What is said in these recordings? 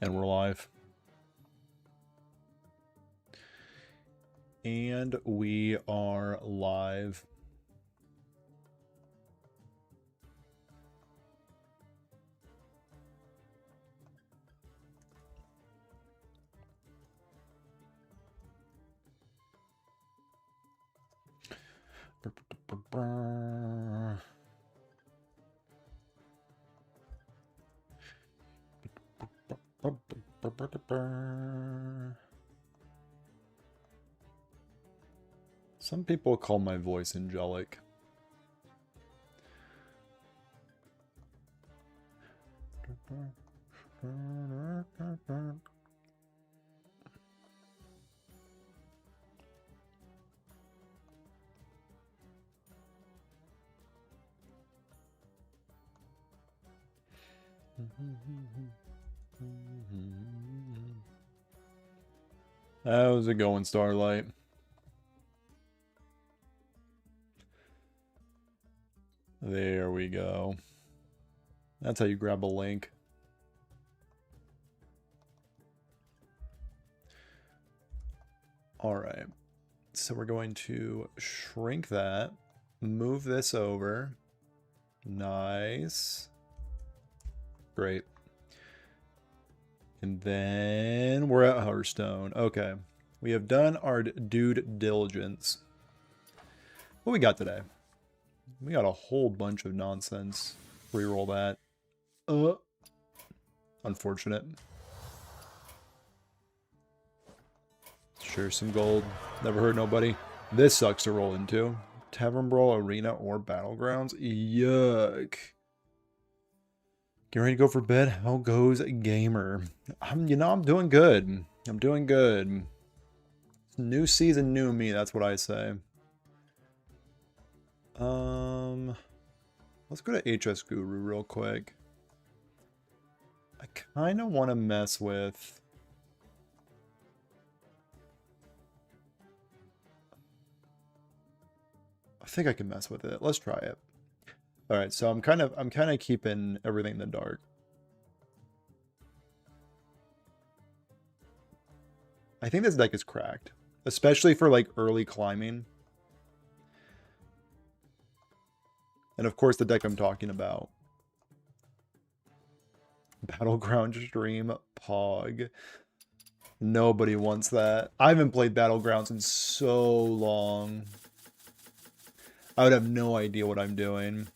And we're live. And we are live. Some people call my voice angelic. How's it going, Starlight? There we go. That's how you grab a link. All right. So we're going to shrink that, move this over. Nice. Great. And then we're at Hearthstone. Okay. We have done our due diligence. What we got today? We got a whole bunch of nonsense. Reroll that. Unfortunate. Sure, some gold. Never hurt nobody. This sucks to roll into. Tavern Brawl, Arena, or Battlegrounds. Yuck. Get ready to go for bed. How goes gamer? I'm doing good. I'm doing good. New season, new me. That's what I say. Let's go to HS Guru real quick. I kind of want to mess with... I think I can mess with it. Let's try it. All right, so I'm kind of keeping everything in the dark. I think this deck is cracked, especially for like early climbing. And of course, the deck I'm talking about. Battleground Stream Pog. Nobody wants that. I haven't played Battlegrounds in so long. I would have no idea what I'm doing.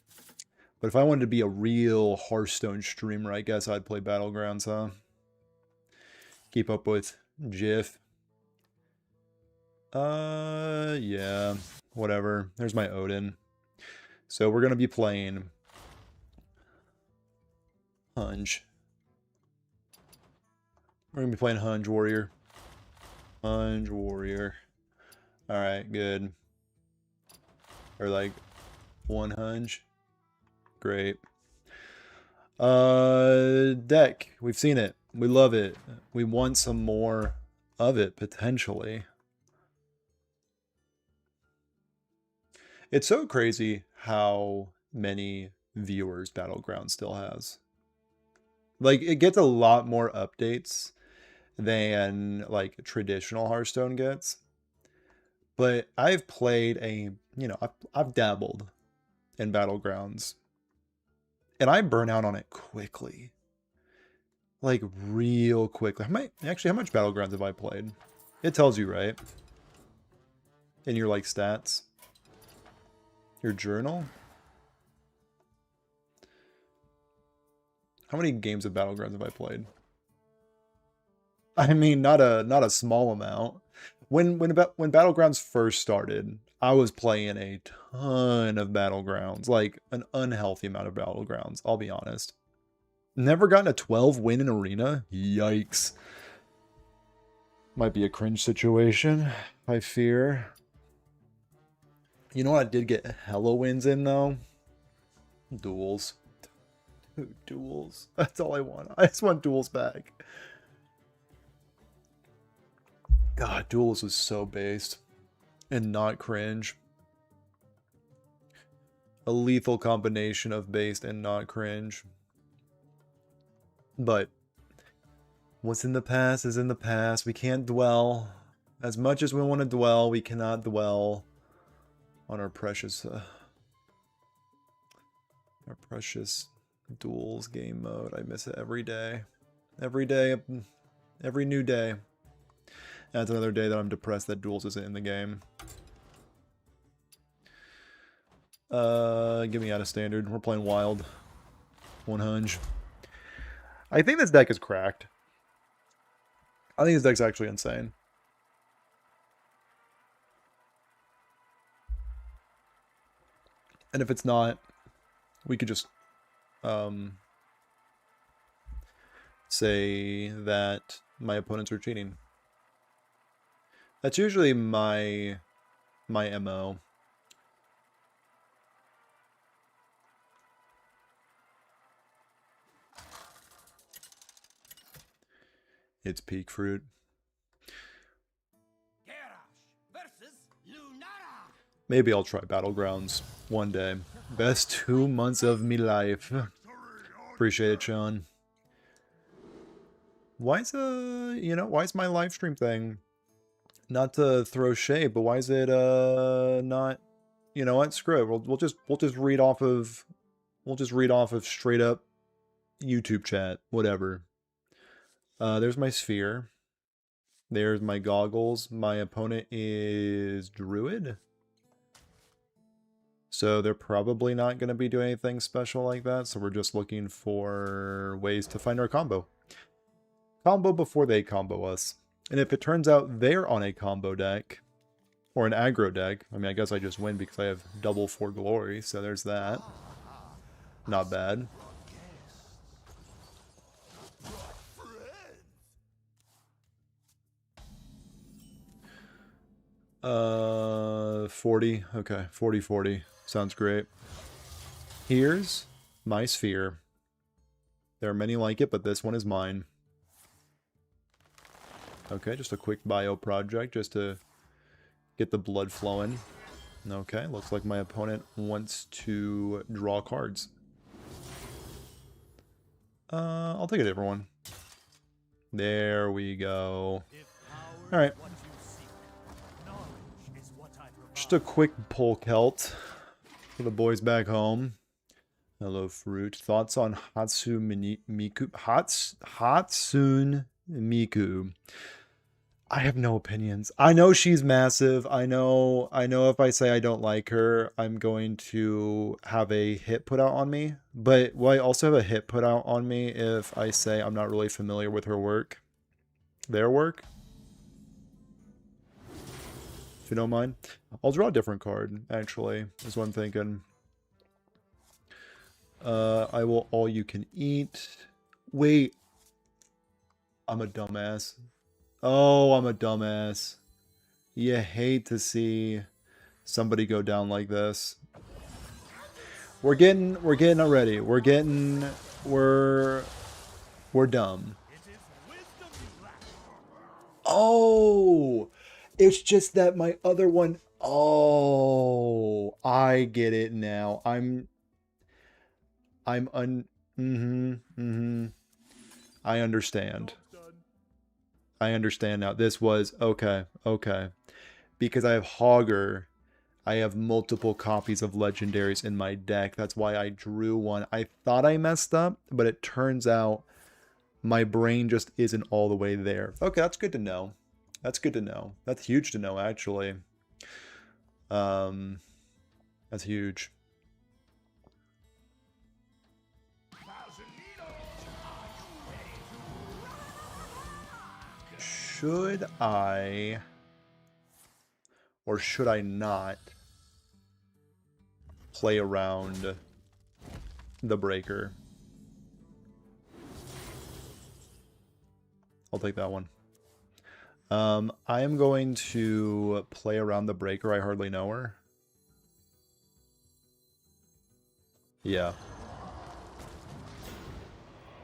But if I wanted to be a real Hearthstone streamer, I guess I'd play Battlegrounds, huh? Keep up with Jiff. Yeah. Whatever. There's my Odin. So we're going to be playing Hunge. We're going to be playing Hunge Warrior. Hunge Warrior. Alright, good. Or like one Hunge. Great. Deck. We've seen it. We love it. We want some more of it, potentially. It's so crazy how many viewers Battleground still has. Like, it gets a lot more updates than, like, traditional Hearthstone gets. But I've played I've dabbled in Battlegrounds. And I burn out on it quickly. Like, real quickly. How much Battlegrounds have I played? It tells you, right? In your, like, stats. Your journal? How many games of Battlegrounds have I played? I mean, not a small amount. When Battlegrounds first started, I was playing a ton of Battlegrounds, like an unhealthy amount of Battlegrounds, I'll be honest. Never gotten a 12 win in Arena? Yikes. Might be a cringe situation, I fear. You know what I did get hella wins in, though? Duels. Dude, duels. That's all I want. I just want duels back. God, duels was so based. And not cringe. A lethal combination of based and not cringe. But What's in the past is in the past. We can't dwell. As much as we want to dwell, we cannot dwell on our precious duels game mode. I miss it every day. Every day, every new day. That's another day that I'm depressed that duels isn't in the game. Get me out of standard. We're playing wild. 100. I think this deck is cracked. I think this deck's actually insane. And if it's not, we could just say that my opponents are cheating. That's usually my MO. It's peak fruit. Maybe I'll try Battlegrounds one day. Best 2 months of me life. Appreciate it, Sean. Why is why is my live stream thing, not to throw shade, but why is it not, you know what, screw it. We'll just read off of straight up YouTube chat, whatever. There's my sphere. There's my goggles. My opponent is Druid. So they're probably not going to be doing anything special like that. So we're just looking for ways to find our combo. Combo before they combo us. And if it turns out they're on a combo deck, or an aggro deck, I mean, I guess I just win because I have double for glory. So there's that. Not bad. 40. Okay, 40-40. Sounds great. Here's my sphere. There are many like it, but this one is mine. Okay, just a quick bio project just to get the blood flowing. Okay, looks like my opponent wants to draw cards. I'll take a different one. There we go. Alright. Just a quick pull Celt for the boys back home. Hello, Fruit. Thoughts on Hatsune Miku? I have no opinions. I know she's massive. I know if I say I don't like her, I'm going to have a hit put out on me. But will I also have a hit put out on me if I say I'm not really familiar with her work? Their work? If you don't mind. I'll draw a different card, actually, is what I'm thinking. I will all you can eat. Wait. I'm a dumbass. Oh, I'm a dumbass. You hate to see somebody go down like this. We're getting already. We're dumb. Oh, it's just that my other one. Oh, I get it now. I understand. I understand now. This was okay. Because I have Hogger, I have multiple copies of legendaries in my deck. That's why I drew one. I thought I messed up, but it turns out my brain just isn't all the way there. Okay, that's good to know. That's good to know. That's huge to know, actually. That's huge. Should I, or should I not, play around the breaker? I'll take that one. I am going to play around the breaker. I hardly know her. Yeah.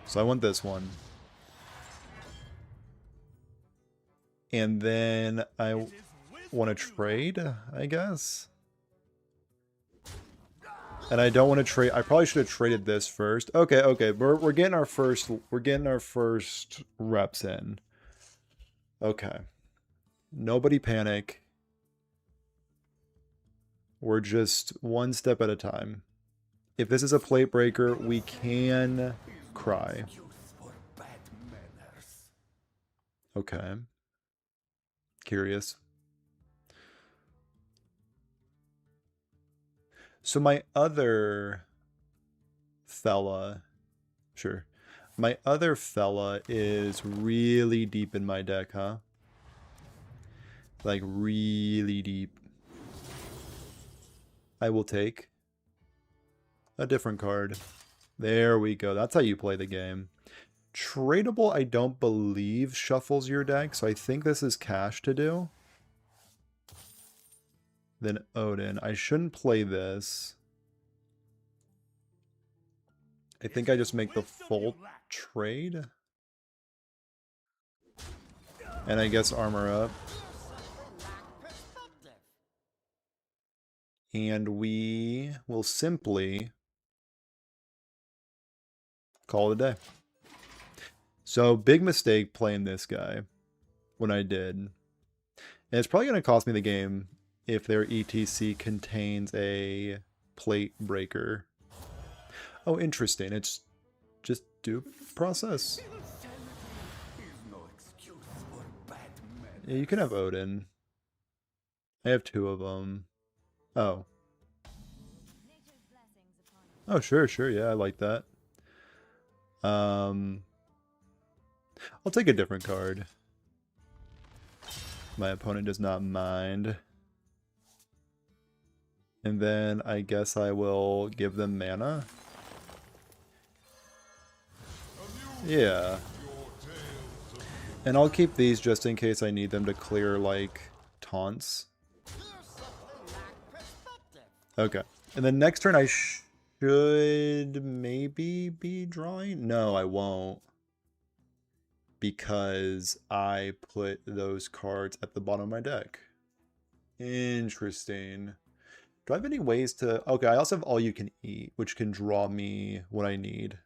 So I want this one. And then I want to trade, I guess. And I don't want to trade. I probably should have traded this first. Okay, okay. We're getting our first reps in. Okay. Nobody panic. We're just one step at a time. If this is a plate breaker, we can cry. Okay. Curious. So my other fella, sure. My other fella is really deep in my deck, huh? Like really deep. I will take a different card. There we go. That's how you play the game. Tradable, I don't believe shuffles your deck, so I think this is cash to do. Then Odin. I shouldn't play this. I think I just make the full trade. And I guess armor up. And we will simply call it a day. So, big mistake playing this guy when I did. And it's probably going to cost me the game if their ETC contains a plate breaker. Oh, interesting. It's just dupe process. Yeah, you can have Odin. I have 2 of them. Oh. Oh, sure, sure. Yeah, I like that. I'll take a different card. My opponent does not mind. And then I guess I will give them mana. Yeah. And I'll keep these just in case I need them to clear, like, taunts. Okay. And then next turn I should maybe be drawing? No, I won't. Because I put those cards at the bottom of my deck. Interesting. Do I have any ways to... Okay, I also have All You Can Eat, which can draw me what I need.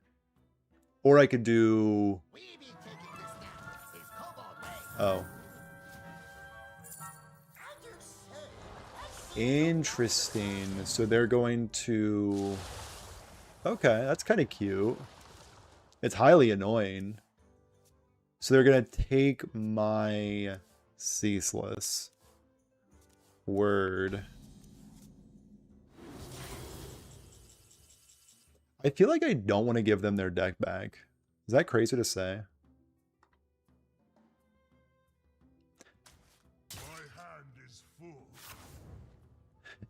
Or I could do... Oh. Interesting. So they're going to... Okay, that's kind of cute. It's highly annoying. So they're going to take my Ceaseless. Word. I feel like I don't want to give them their deck back. Is that crazy to say?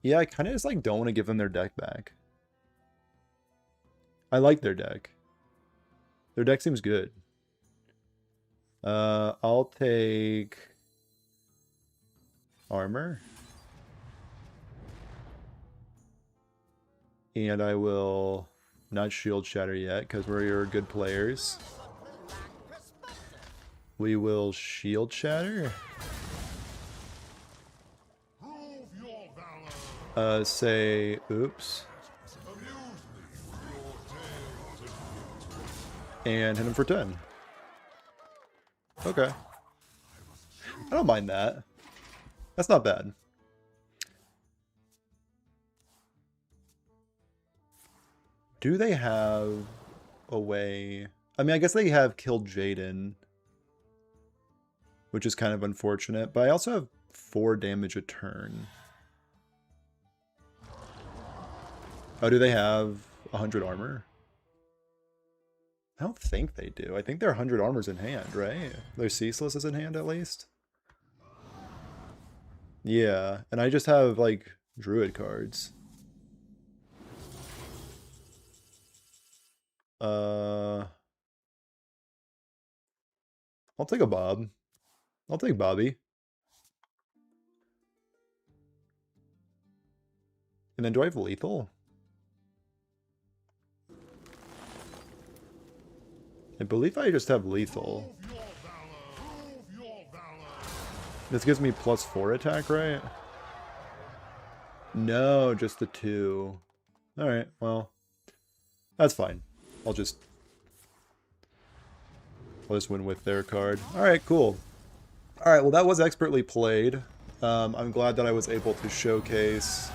Yeah, I kind of just like don't want to give them their deck back. I like their deck. Their deck seems good. I'll take armor. And I will not shield shatter yet because we're good players. We will shield shatter. Say, oops. And hit him for 10. Okay. I don't mind that. That's not bad. Do they have a way... I mean, I guess they have killed Jaden, which is kind of unfortunate, but I also have 4 damage a turn. Oh, do they have 100 armor? I don't think they do. I think their 100 armor's in hand, right? Their Ceaseless is in hand, at least? Yeah, and I just have, like, Druid cards. I'll take a Bob. I'll take Bobby. And then do I have lethal? I believe I just have lethal. This gives me +4 attack, right? No, just the 2. Alright, well, that's fine. I'll just win with their card. Alright, cool. Alright, well that was expertly played. I'm glad that I was able to showcase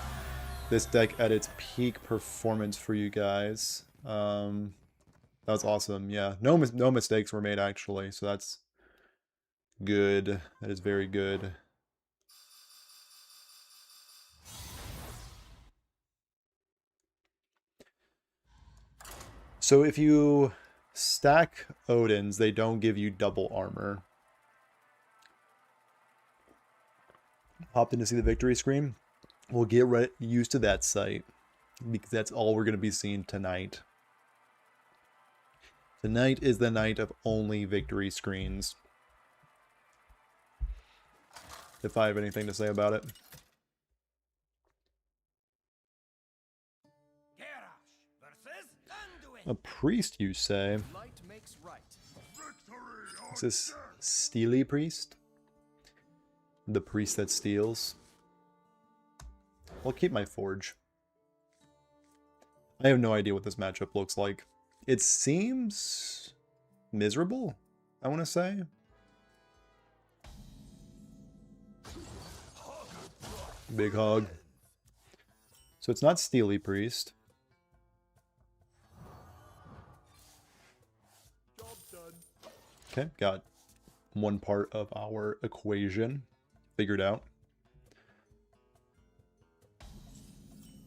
this deck at its peak performance for you guys. That was awesome, yeah. No mistakes were made, actually, so that's good. That is very good. So if you stack Odins, they don't give you double armor. Hopped in to see the victory screen. We'll get used to that sight, because that's all we're going to be seeing tonight. Tonight is the night of only victory screens. If I have anything to say about it. A priest, you say? Is this Steely Priest? The priest that steals? I'll keep my forge. I have no idea what this matchup looks like. It seems miserable, I want to say. Big hog. So it's not Steely Priest. Okay, got one part of our equation figured out.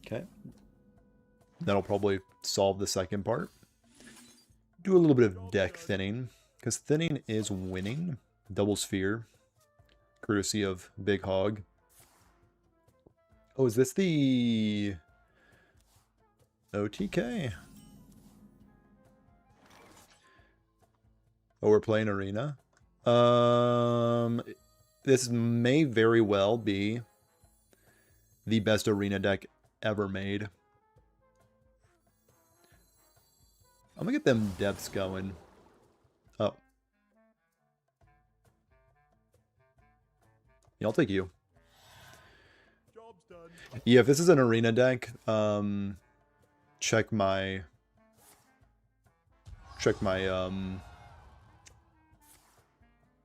Okay. That'll probably solve the second part. Do a little bit of deck thinning, because thinning is winning. Double sphere, courtesy of Big Hog. Oh, is this the OTK? Oh, we're playing Arena. This may very well be the best Arena deck ever made. I'm gonna get them depths going. Oh. Yeah, I'll take you. Yeah, if this is an Arena deck, check my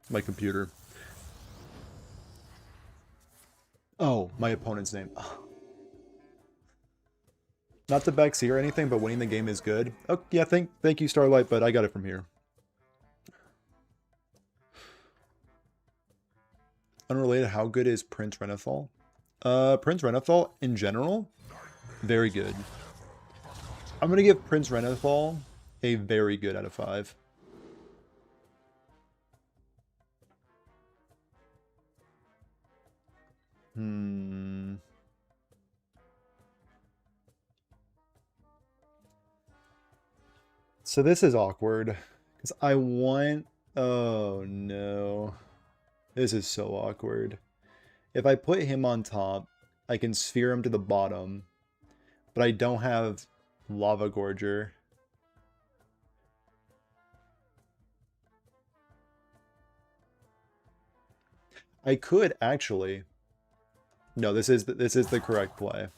my computer. Oh, my opponent's name. Not to backseat or anything, but winning the game is good. Oh, yeah, thank you, Starlight, but I got it from here. Unrelated, how good is Prince Renathal? Prince Renathal, in general, very good. I'm going to give Prince Renathal a very good out of 5. So this is awkward, because I want... Oh, no. This is so awkward. If I put him on top, I can sphere him to the bottom, but I don't have Lava Gorger. I could actually. No, this is the correct play.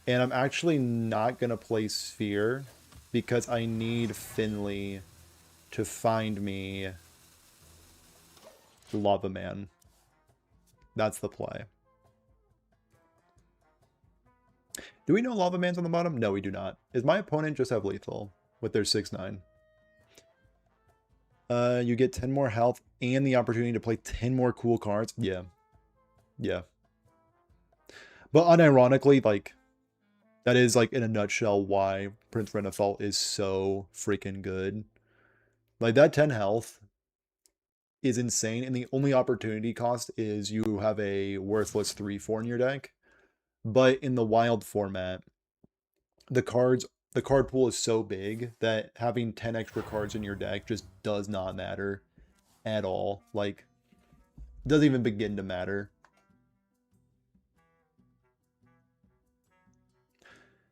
And I'm actually not gonna play Sphere because I need Finley to find me Lava Man. That's the play. Do we know Lava Man's on the bottom? No, we do not. Does my opponent just have lethal with their 6/9? You get 10 more health and the opportunity to play 10 more cool cards. Yeah. Yeah. But unironically, like, that is, like, in a nutshell, why Prince Renathal is so freaking good. Like, that 10 health is insane, and the only opportunity cost is you have a worthless 3/4 in your deck. But in the wild format, the card pool is so big that having 10 extra cards in your deck just does not matter at all. Like, doesn't even begin to matter.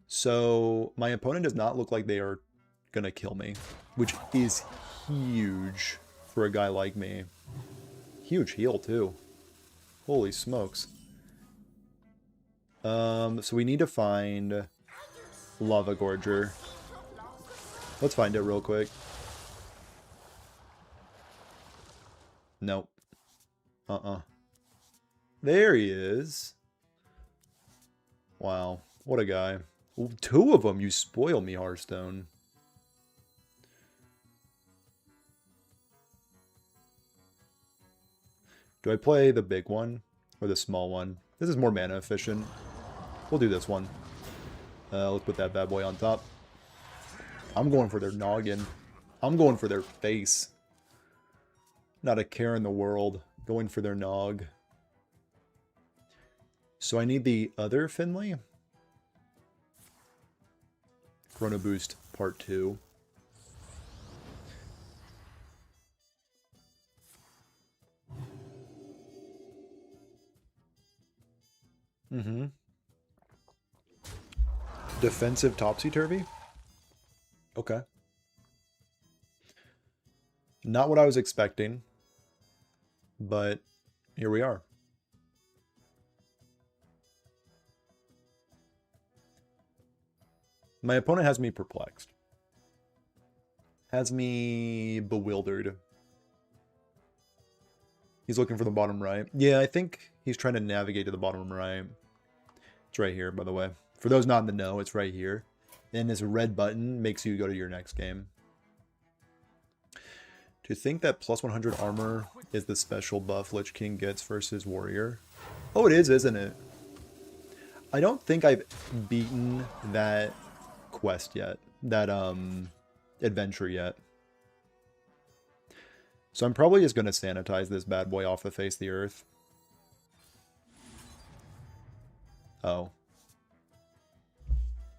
So my opponent does not look like they are gonna kill me, which is huge for a guy like me. Huge heal too. Holy smokes. So we need to find Lava Gorger. Let's find it real quick. Nope. There he is. Wow. What a guy. Ooh, 2 of them. You spoil me, Hearthstone. Do I play the big one or the small one? This is more mana efficient. We'll do this one. Let's put that bad boy on top. I'm going for their noggin. I'm going for their face. Not a care in the world. Going for their nog. So I need the other Finley. Chrono Boost Part 2. Defensive Topsy-Turvy? Okay. Not what I was expecting, but here we are. My opponent has me perplexed. Has me bewildered. He's looking for the bottom right. Yeah, I think he's trying to navigate to the bottom right. It's right here, by the way. For those not in the know, it's right here. And this red button makes you go to your next game. To think that plus 100 armor is the special buff Lich King gets versus Warrior. Oh, it is, isn't it? I don't think I've beaten that quest yet. That, adventure yet. So I'm probably just going to sanitize this bad boy off the face of the earth. Oh.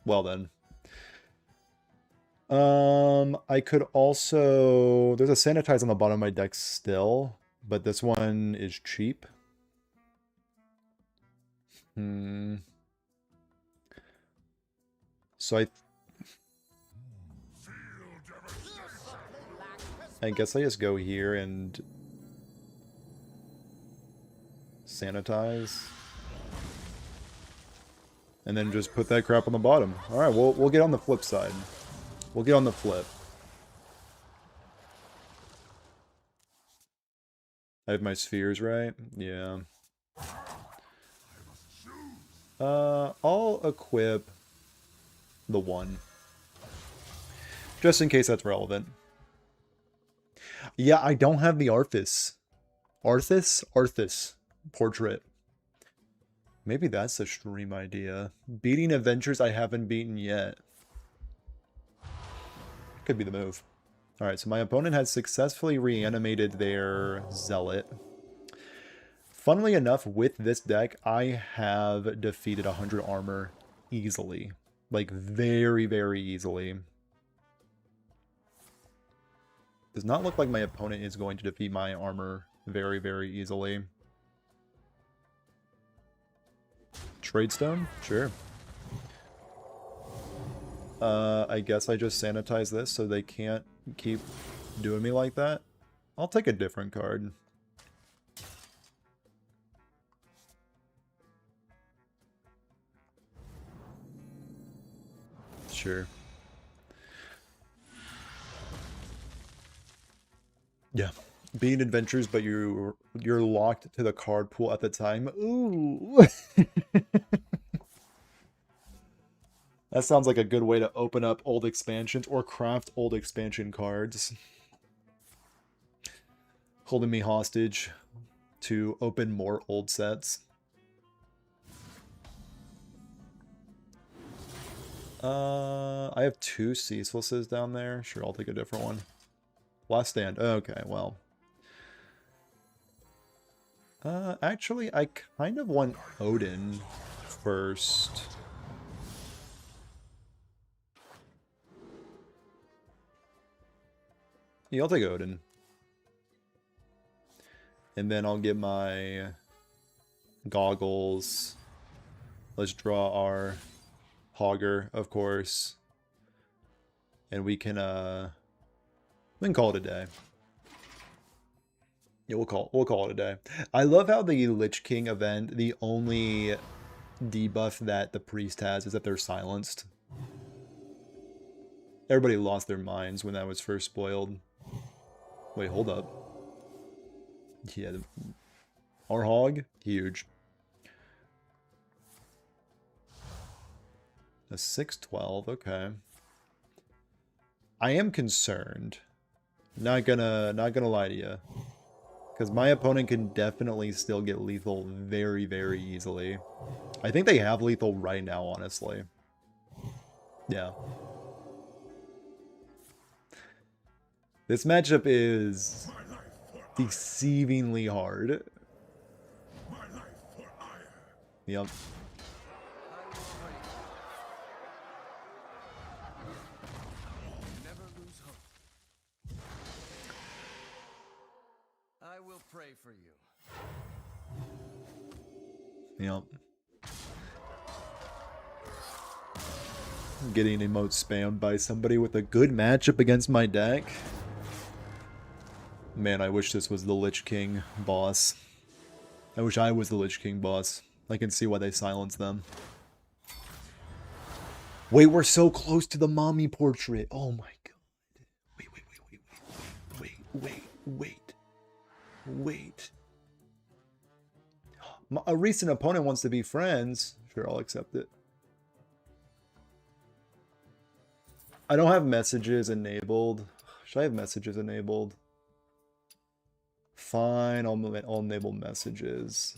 Well then. I could also... There's a sanitize on the bottom of my deck still, but this one is cheap. So I guess I just go here and sanitize. And then just put that crap on the bottom. Alright, we'll get on the flip side. We'll get on the flip. I have my spheres right? Yeah. I'll equip the 1. Just in case that's relevant. Yeah, I don't have the Arthas. Arthas portrait. Maybe that's the stream idea. Beating adventures I haven't beaten yet. Could be the move. Alright, so my opponent has successfully reanimated their Zealot. Funnily enough, with this deck, I have defeated 100 armor easily. Like, very, very easily. Does not look like my opponent is going to defeat my armor very, very easily. Trade stone? Sure. I guess I just sanitize this so they can't keep doing me like that. I'll take a different card. Sure. Yeah. Being adventures, but you're locked to the card pool at the time. Ooh. That sounds like a good way to open up old expansions or craft old expansion cards. Holding me hostage to open more old sets. I have 2 ceaselesses down there. Sure, I'll take a different one. Last stand. Okay, well. Actually, I kind of want Odin first. Yeah, I'll take Odin. And then I'll get my goggles. Let's draw our Hogger, of course. And we can call it a day. Yeah, we'll call it a day. I love how the Lich King event, the only debuff that the priest has is that they're silenced. Everybody lost their minds when that was first spoiled. Wait, hold up. Yeah, our hog, huge. A 612, okay. I am concerned. Not gonna lie to you. Because my opponent can definitely still get lethal very, very easily. I think they have lethal right now, honestly. Yeah. This matchup is deceivingly hard. Yep. I will pray for you. Yep. Getting emote spammed by somebody with a good matchup against my deck. Man, I wish this was the Lich King boss. I wish I was the Lich King boss. I can see why they silenced them. Wait, we're so close to the mommy portrait. Oh my god. Wait. A recent opponent wants to be friends. Sure, I'll accept it. I don't have messages enabled. Should I have messages enabled? Fine, I'll enable messages.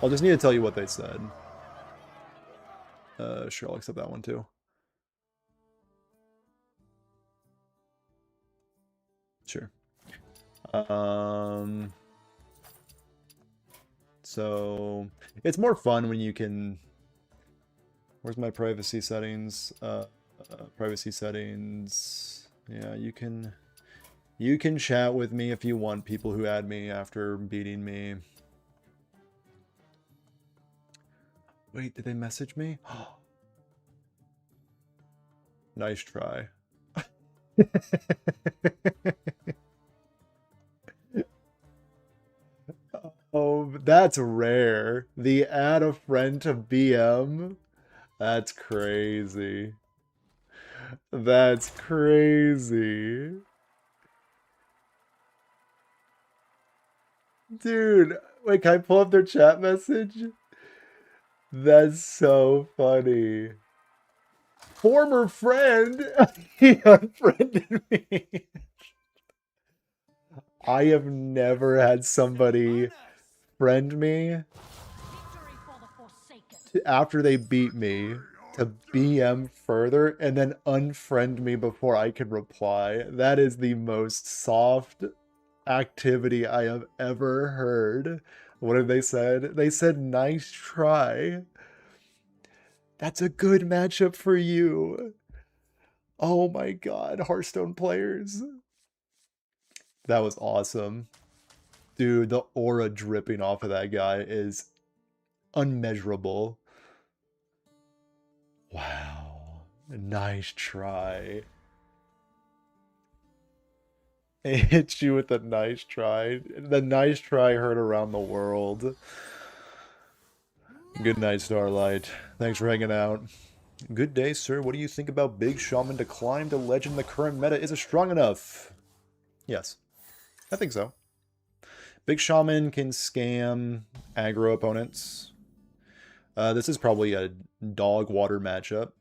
I'll just need to tell you what they said. Sure, I'll accept that one too. Sure. So it's more fun when you can. Where's my privacy settings? Privacy settings. Yeah, you can chat with me if you want. People who add me after beating me. Wait, did they message me? Nice try. Oh, that's rare. The add a friend to BM. That's crazy. That's crazy. Dude, wait, can I pull up their chat message? That's so funny. Former friend? He unfriended me. I have never had somebody friend me after they beat me to BM further and then unfriend me before I can reply. That is the most soft activity I have ever heard. What have they said? They said, nice try. That's a good matchup for you. Oh my god, Hearthstone players. That was awesome. Dude, the aura dripping off of that guy is unmeasurable. Wow. Nice try. It hit you with a nice try. The nice try heard around the world. Good night, Starlight. Thanks for hanging out. Good day, sir. What do you think about Big Shaman to climb to legend? The current meta is it strong enough? Yes, I think so. Big Shaman can scam aggro opponents. This is probably a dog water matchup.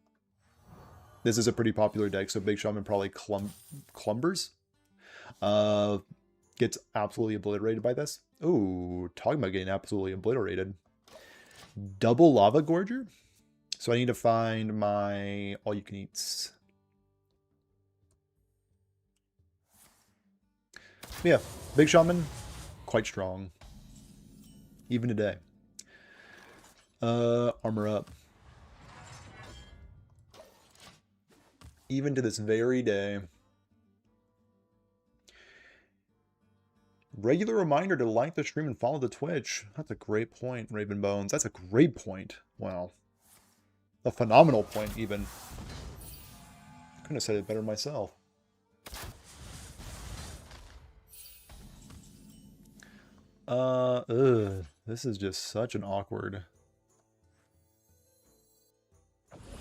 This is a pretty popular deck, so Big Shaman probably clumbers. Gets absolutely obliterated by this. Ooh, talking about getting absolutely obliterated. Double Lava Gorger? So I need to find my all-you-can-eats. Yeah, Big Shaman, quite strong. Even today. Armor up. Even to this very day. Regular reminder to like the stream and follow the Twitch. That's a great point, Raven Bones. That's a great point. Wow. A phenomenal point, even. Couldn't have said it better myself. This is just such an awkward.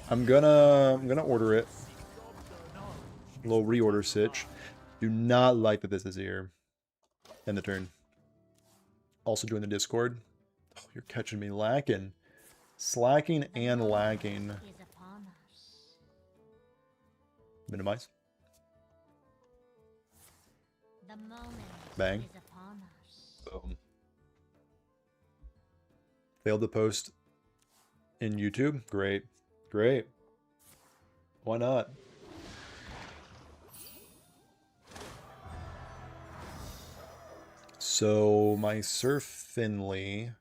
I'm gonna order it. A little reorder sitch. Do not like that this is here. End the turn. Also join the Discord. Oh, you're catching me lacking. Slacking and lacking. Minimize. Bang. Boom. Failed to post in YouTube. Great. Great. Why not? So my Sir Finley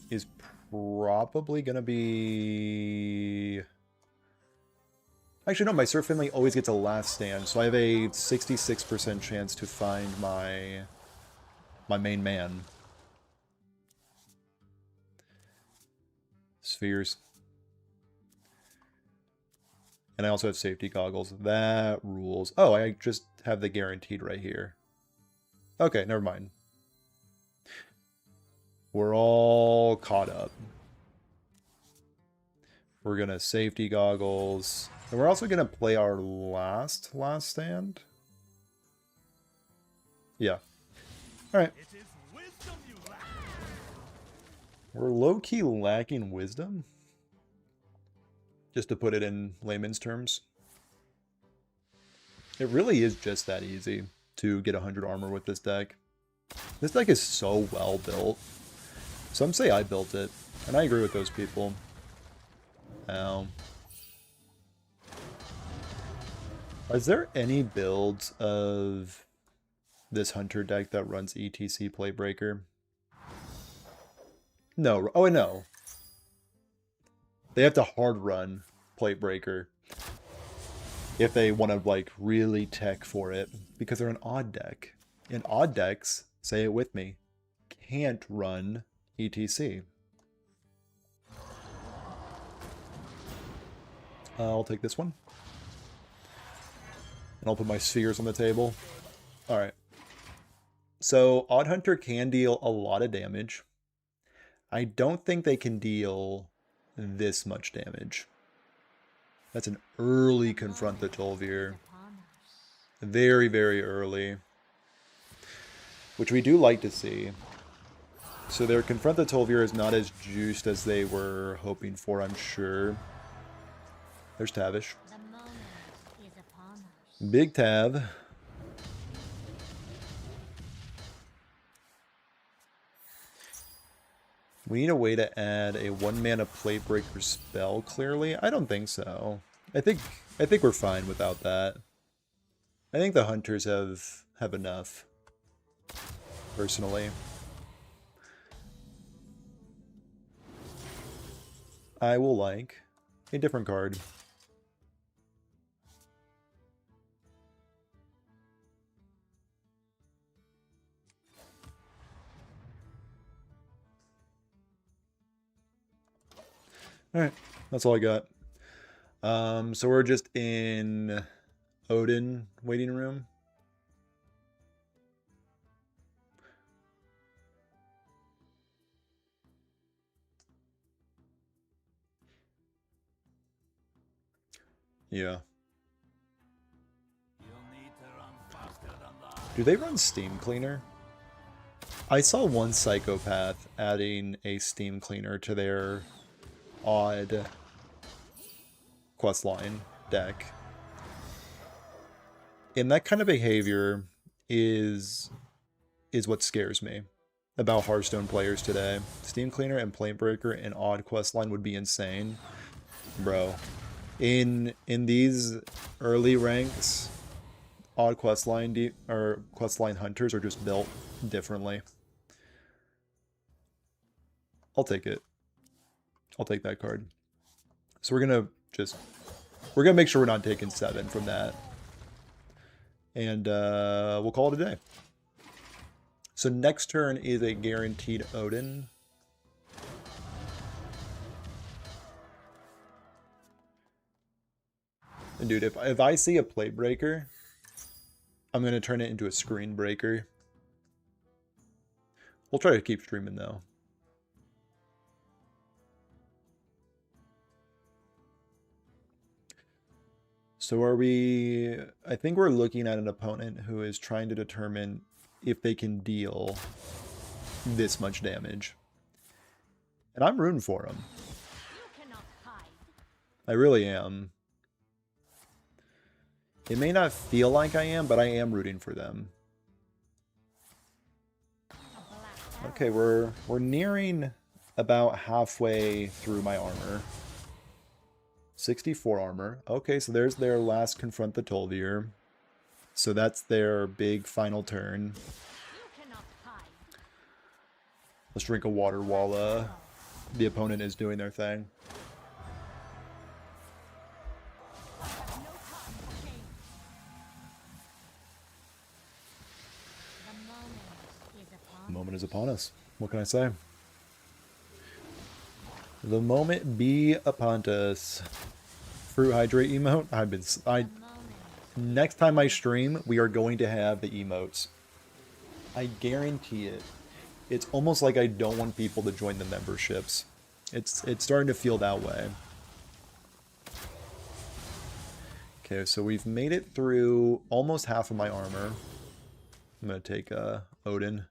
is probably gonna be... Actually, no, my Sir Finley always gets a last stand, so I have a 66% chance to find my main man. Spheres. And I also have safety goggles. That rules. Oh, I just have the guaranteed right here. Okay, never mind. We're all caught up. We're gonna safety goggles. And we're also gonna play our last stand. Yeah. Alright. We're low-key lacking wisdom. Just to put it in layman's terms. It really is just that easy to get 100 armor with this deck. This deck is so well built. Some say I built it, and I agree with those people. Is there any builds of this Hunter deck that runs ETC Playbreaker? No. Oh, no. They have to hard run Platebreaker if they want to, like, really tech for it, because they're an odd deck. And odd decks, say it with me, can't run ETC. I'll take this one. And I'll put my spheres on the table. Alright. So, Odd Hunter can deal a lot of damage. I don't think they can deal this much damage. That's an early Confront the Tolvir. Very, very early. Which we do like to see. So their Confront the Tolvir is not as juiced as they were hoping for, I'm sure. There's Tavish. Big Tav. We need a way to add a 1-mana Platebreaker spell, clearly. I don't think so. I think we're fine without that. I think the Hunters have enough, personally. I will like a different card. Alright, that's all I got. So we're just in Odin waiting room. Yeah. Do they run Steam Cleaner? I saw one psychopath adding a Steam Cleaner to their odd questline deck. And that kind of behavior is what scares me about Hearthstone players today. Steam Cleaner and Planebreaker and odd questline would be insane. Bro. In these early ranks, odd questline or questline hunters are just built differently. I'll take it. I'll take that card. So we're gonna make sure we're not taking 7 from that. And we'll call it a day. So next turn is a guaranteed Odin. And dude, if I see a Platebreaker, I'm gonna turn it into a Screen Breaker. We'll try to keep streaming though. So are we... I think we're looking at an opponent who is trying to determine if they can deal this much damage. And I'm rooting for him. I really am. It may not feel like I am, but I am rooting for them. Okay, we're nearing about halfway through my armor. 64 armor. Okay, so there's their last confront the Tolvier. So that's their big final turn. Let's drink a water while the opponent is doing their thing. The moment is upon us. What can I say? The moment be upon us. Fruit hydrate emote. Next time I stream, we are going to have the emotes. I guarantee it. It's almost like I don't want people to join the memberships. It's starting to feel that way. Okay, so we've made it through almost half of my armor. I'm gonna take Odin.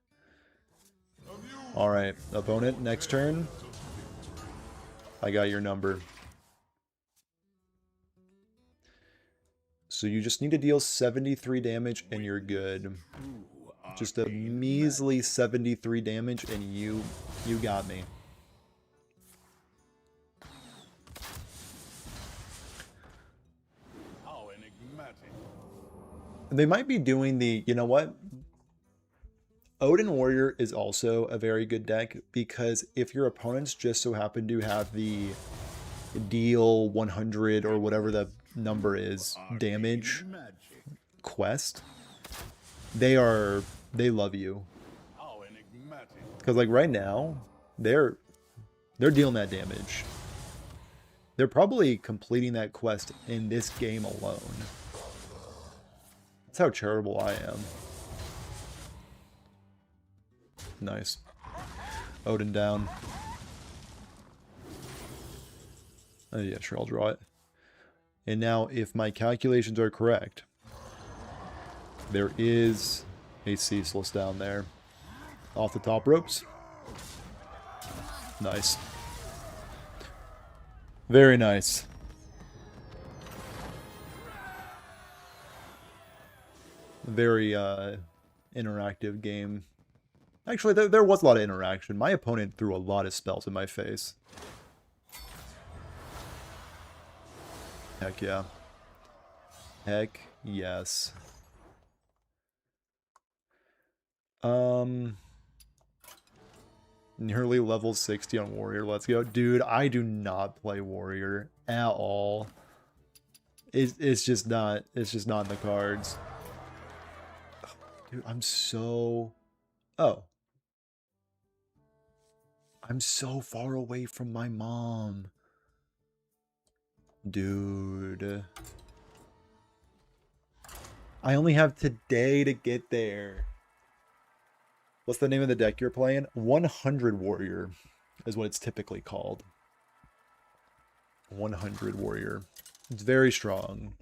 Alright, opponent, next turn. I got your number. So you just need to deal 73 damage and you're good. Just a measly 73 damage and you got me. How enigmatic. They might be doing the, you know what? Odin Warrior is also a very good deck because if your opponents just so happen to have the deal 100 or whatever the number is damage quest, they love you. Because like right now, they're dealing that damage. They're probably completing that quest in this game alone. That's how terrible I am. Nice. Odin down. Oh yeah, sure, I'll draw it. And now, if my calculations are correct, there is a Ceaseless down there. Off the top ropes. Nice. Very nice. Very interactive game. Actually, there was a lot of interaction. My opponent threw a lot of spells in my face. Heck yeah. Heck yes. Nearly level 60 on Warrior. Let's go. Dude, I do not play Warrior at all. It's just not in the cards. Dude, I'm so... Oh. I'm so far away from my mom. Dude. I only have today to get there. What's the name of the deck you're playing? 100 Warrior is what it's typically called. 100 Warrior. It's very strong.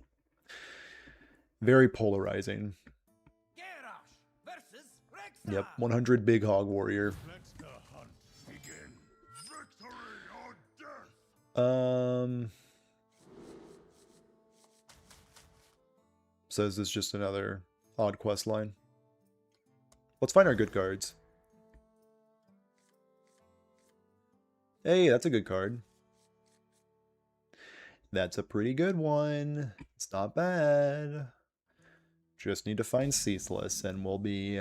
Very polarizing. Yep, 100 Big Hog Warrior. Says this is just another odd quest line. Let's find our good cards. Hey, that's a good card. That's a pretty good one. It's not bad. Just need to find Ceaseless and we'll be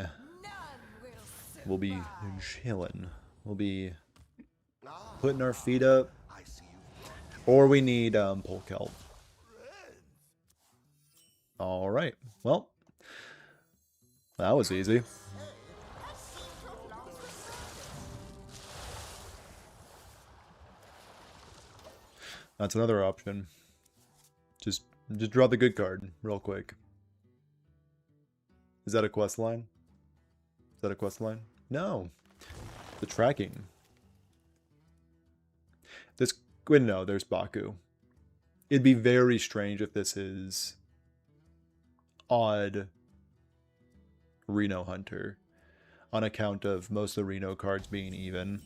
chilling. We'll be putting our feet up. Or we need Polkelp. Alright, well, that was easy. That's another option. Just draw the good card real quick. Is that a quest line? Is that a quest line? No. The tracking. This... Wait, no, there's Baku. It'd be very strange if this is odd Reno Hunter on account of most of the Reno cards being even.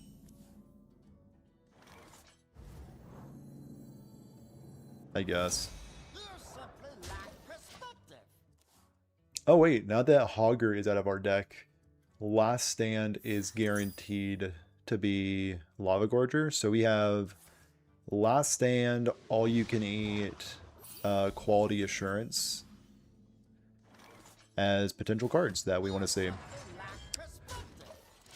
I guess. Oh wait, now that Hogger is out of our deck, Last Stand is guaranteed to be Lava Gorger. So we have Last Stand, All You Can Eat, Quality Assurance as potential cards that we want to see.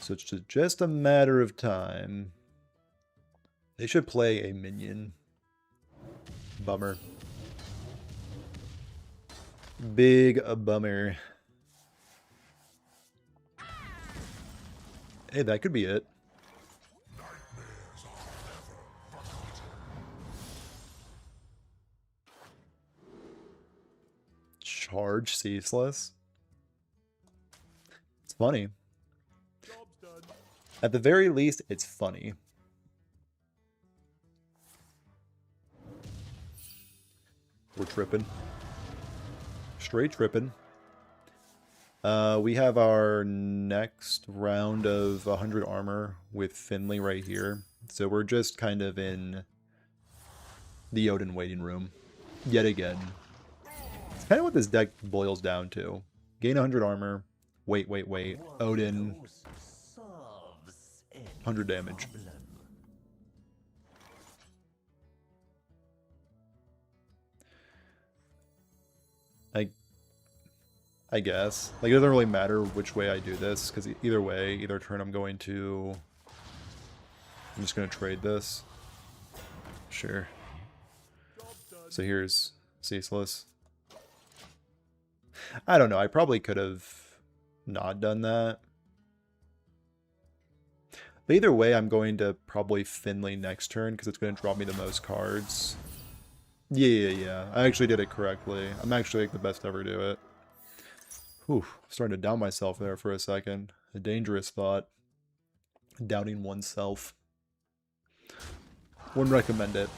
So it's just a matter of time. They should play a minion. Bummer. Big bummer. Hey, that could be it. Charge ceaseless. It's funny. At the very least, it's funny. We're tripping. Straight tripping. We have our next round of 100 armor with Finley right here. So we're just kind of in the Odin waiting room. Yet again. It's kind of what this deck boils down to. Gain 100 armor. Wait. Odin. 100 damage. I guess. Like, it doesn't really matter which way I do this, because either way, either turn I'm just going to trade this. Sure. So here's Ceaseless. I don't know, I probably could have not done that. But either way, I'm going to probably Finley next turn, because it's going to draw me the most cards. Yeah. I actually did it correctly. I'm actually like the best to ever do it. Whew, starting to doubt myself there for a second. A dangerous thought. Doubting oneself. Wouldn't recommend it.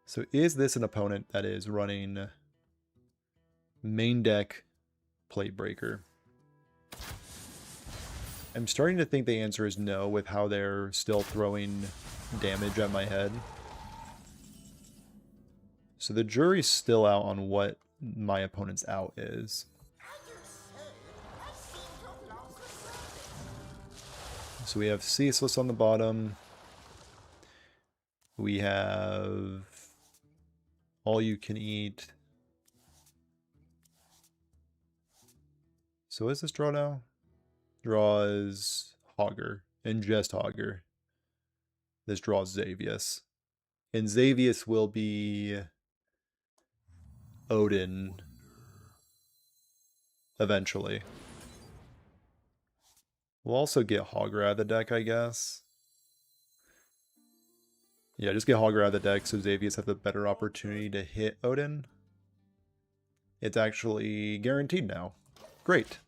So is this an opponent that is running main deck Plate Breaker? I'm starting to think the answer is no with how they're still throwing damage at my head. So the jury's still out on what my opponent's out is. So we have Ceaseless on the bottom. We have All You Can Eat. So what does this draw now? Draws Hogger, and just Hogger. This draws Xavius. And Xavius will be Odin eventually. We'll also get Hogger out of the deck, I guess. Yeah, just get Hogger out of the deck so Xavius has a better opportunity to hit Odin. It's actually guaranteed now. Great.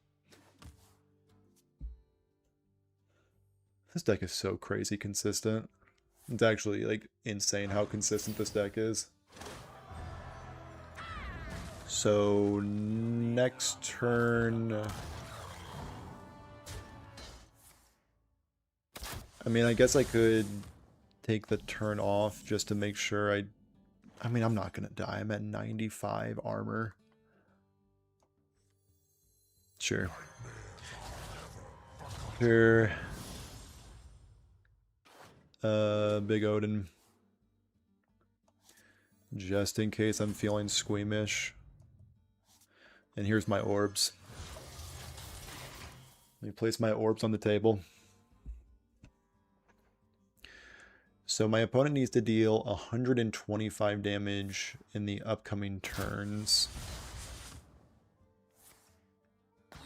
This deck is so crazy consistent. It's actually, like, insane how consistent this deck is. So, next turn... I mean, I guess I could take the turn off just to make sure I mean, I'm not going to die. I'm at 95 armor. Sure. Sure. Big Odin. Just in case I'm feeling squeamish. And here's my orbs. Let me place my orbs on the table. So my opponent needs to deal 125 damage in the upcoming turns. I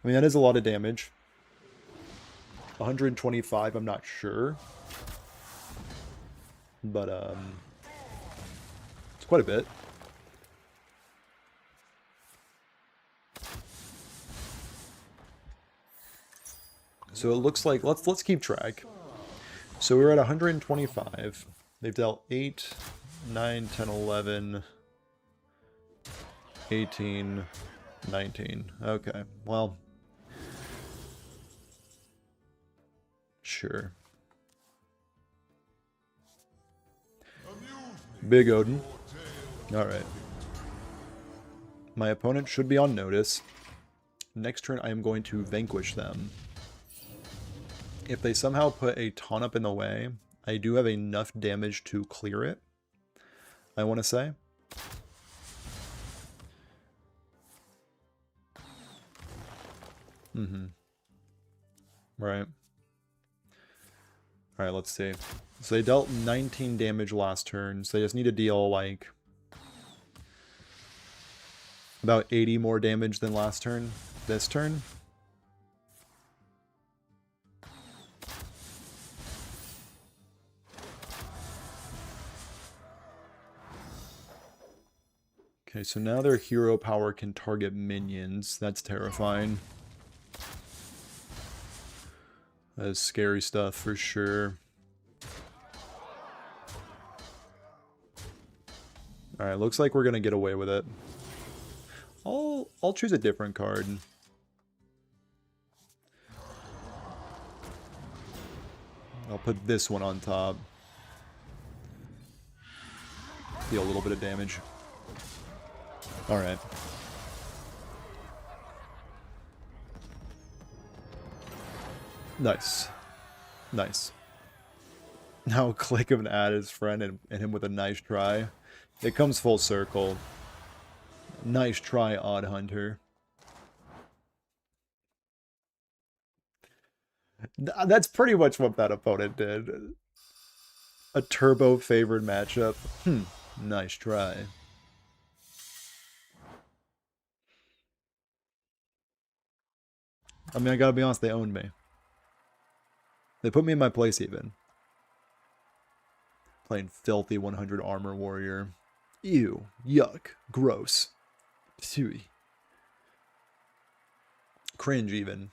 mean, that is a lot of damage. 125, I'm not sure. But, it's quite a bit. So it looks like let's keep track. So we're at 125. They've dealt 8, 9, 10, 11, 18, 19. Okay, well, sure. Big Odin. Alright. My opponent should be on notice. Next turn, I am going to vanquish them. If they somehow put a ton up in the way, I do have enough damage to clear it, I want to say. Right. Alright, let's see. So they dealt 19 damage last turn, so they just need to deal, like, about 80 more damage than last turn, this turn. Okay, so now their hero power can target minions. That's terrifying. That is scary stuff for sure. Alright, looks like we're gonna get away with it. I'll choose a different card. I'll put this one on top. Deal a little bit of damage. Alright. Nice. Nice. Now click him and add his friend and him with a nice try. It comes full circle. Nice try, Odd Hunter. That's pretty much what that opponent did. A turbo favored matchup. Nice try. I mean, I gotta be honest, they owned me. They put me in my place even. Playing filthy 100 armor warrior. Ew. Yuck. Gross. Phew. Cringe even.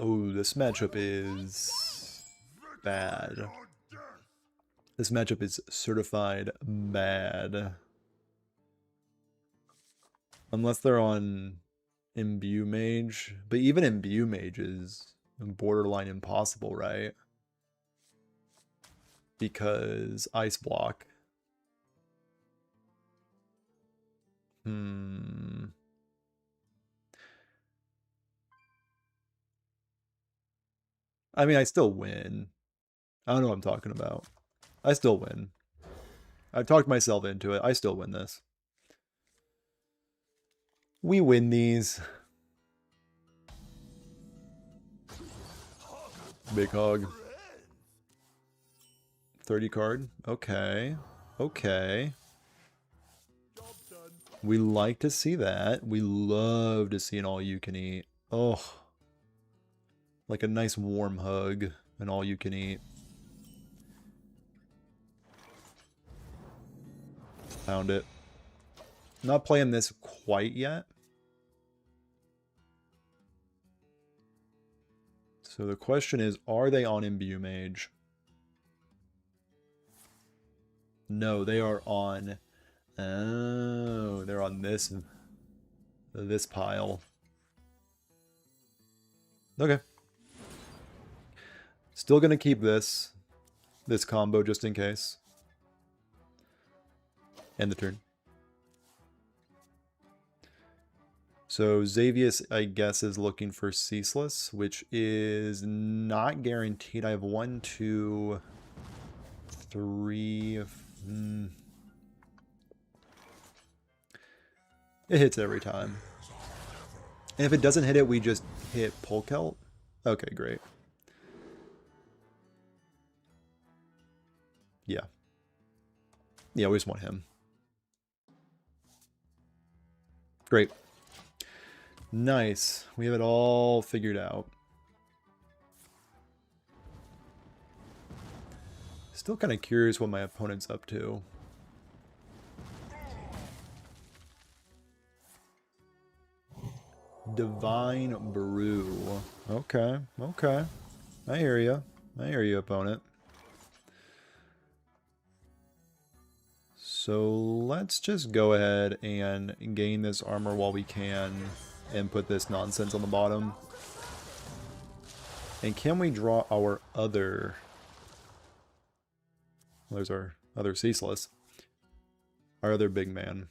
Oh, this matchup is bad. This matchup is certified bad. Unless they're on Imbue Mage. But even Imbue Mage is borderline impossible, right? Because Ice Block. I mean, I still win. I don't know what I'm talking about. I still win. I've talked myself into it. I still win this. We win these. Big hog. 30 card. Okay. Okay. We like to see that. We love to see an all-you-can-eat. Oh. Like a nice warm hug. An all-you-can-eat. Found it. Not playing this quite yet. So the question is, are they on Imbue Mage? No, they are on... Oh, they're on this pile. Okay. Still gonna keep this combo just in case. End the turn. So Xavius, I guess, is looking for Ceaseless, which is not guaranteed. I have 1, 2, 3... It hits every time. And if it doesn't hit it, we just hit Polkelt? Okay, great. Yeah. Yeah, we just want him. Great. Nice. We have it all figured out. Still kind of curious what my opponent's up to. Divine Brew. Okay, okay. I hear you. I hear you, opponent. So let's just go ahead and gain this armor while we can and put this nonsense on the bottom. And can we draw our other... Well, there's our other ceaseless. Our other big man.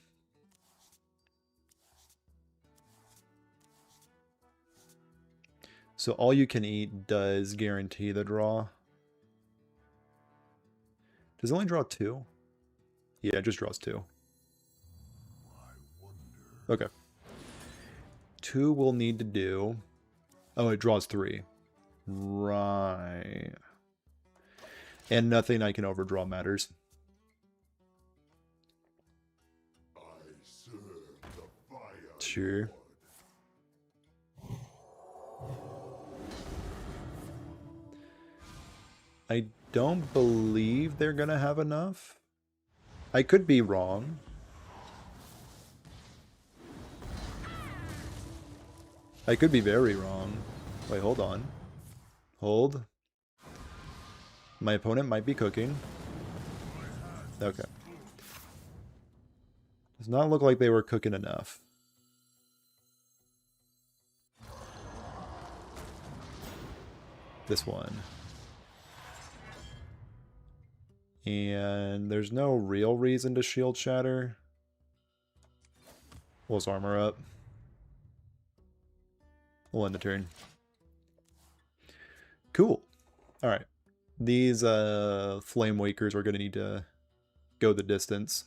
So all you can eat does guarantee the draw. Does it only draw 2? Yeah, it just draws 2. Okay. 2 we'll need to do. Oh, it draws 3. Right. And nothing I can overdraw matters. Sure. I don't believe they're gonna have enough. I could be wrong. I could be very wrong. Wait, hold on. Hold. My opponent might be cooking. Okay. Does not look like they were cooking enough. This one. And there's no real reason to shield shatter. We'll just armor up. We'll end the turn. Cool. Alright. These Flame Wakers are going to need to go the distance.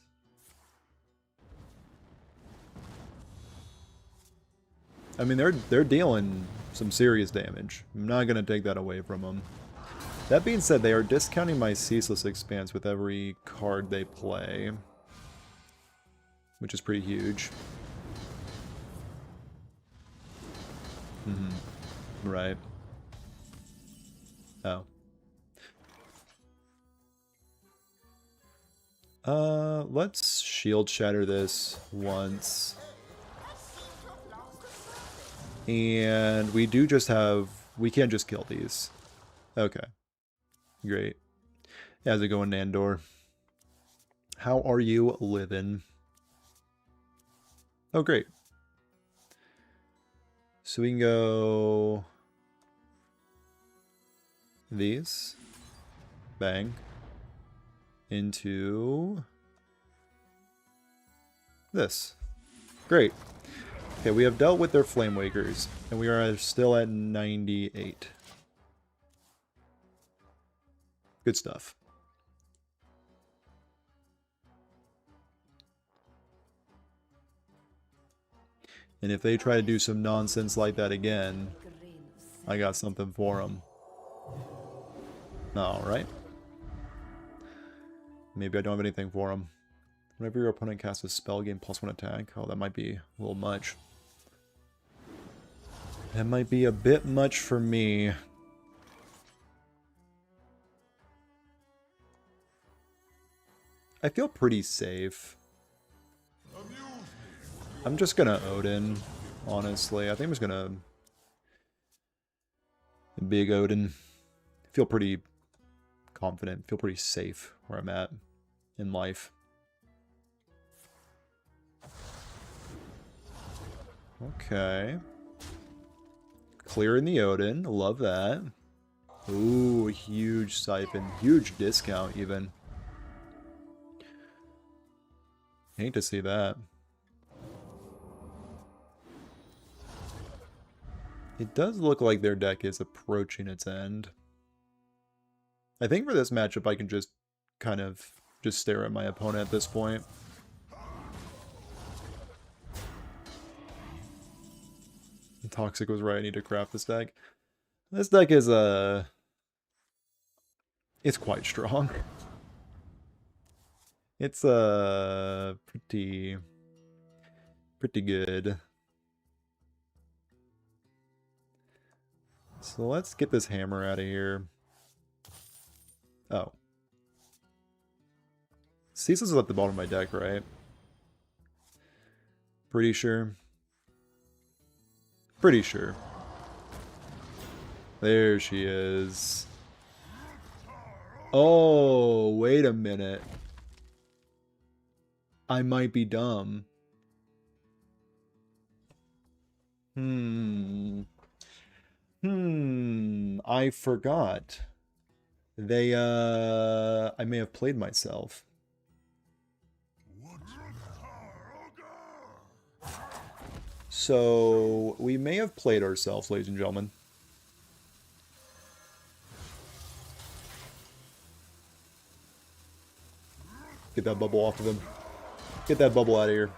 I mean, they're dealing some serious damage. I'm not going to take that away from them. That being said, they are discounting my Ceaseless Expanse with every card they play, which is pretty huge. Right. Oh. Let's shield shatter this once. And we do just have... We can't just kill these. Okay. Great. How's it going, Nandor? How are you living? Oh, great. So we can go... These. Bang. Into... This. Great. Okay, we have dealt with their Flame Wakers, and we are still at 98. Good stuff. And if they try to do some nonsense like that again, I got something for them. Alright. Maybe I don't have anything for them. Whenever your opponent casts a spell, gain +1 attack. Oh, that might be a little much. That might be a bit much for me. I feel pretty safe. I'm just gonna Odin, honestly. I think I'm just gonna... Big Odin. Feel pretty confident. Feel pretty safe where I'm at in life. Okay. Clearing the Odin. Love that. Ooh, huge siphon. Huge discount, even. Hate to see that. It does look like their deck is approaching its end. I think for this matchup I can just kind of just stare at my opponent at this point. Toxic was right, I need to craft this deck. This deck is it's quite strong. It's pretty good. So let's get this hammer out of here. Oh. Ceaseless is at the bottom of my deck, right? Pretty sure. Pretty sure. There she is. Oh, wait a minute. I might be dumb. I forgot. I may have played myself. So, we may have played ourselves, ladies and gentlemen. Get that bubble off of him. Get that bubble out of here.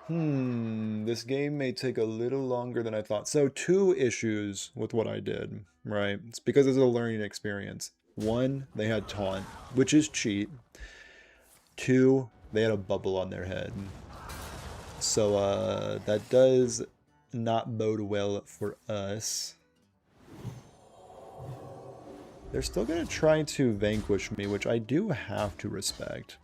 This game may take a little longer than I thought. So, two issues with what I did, right? It's because it's a learning experience. One, they had taunt, which is cheat. Two, they had a bubble on their head. So, that does not bode well for us. They're still going to try to vanquish me, which I do have to respect.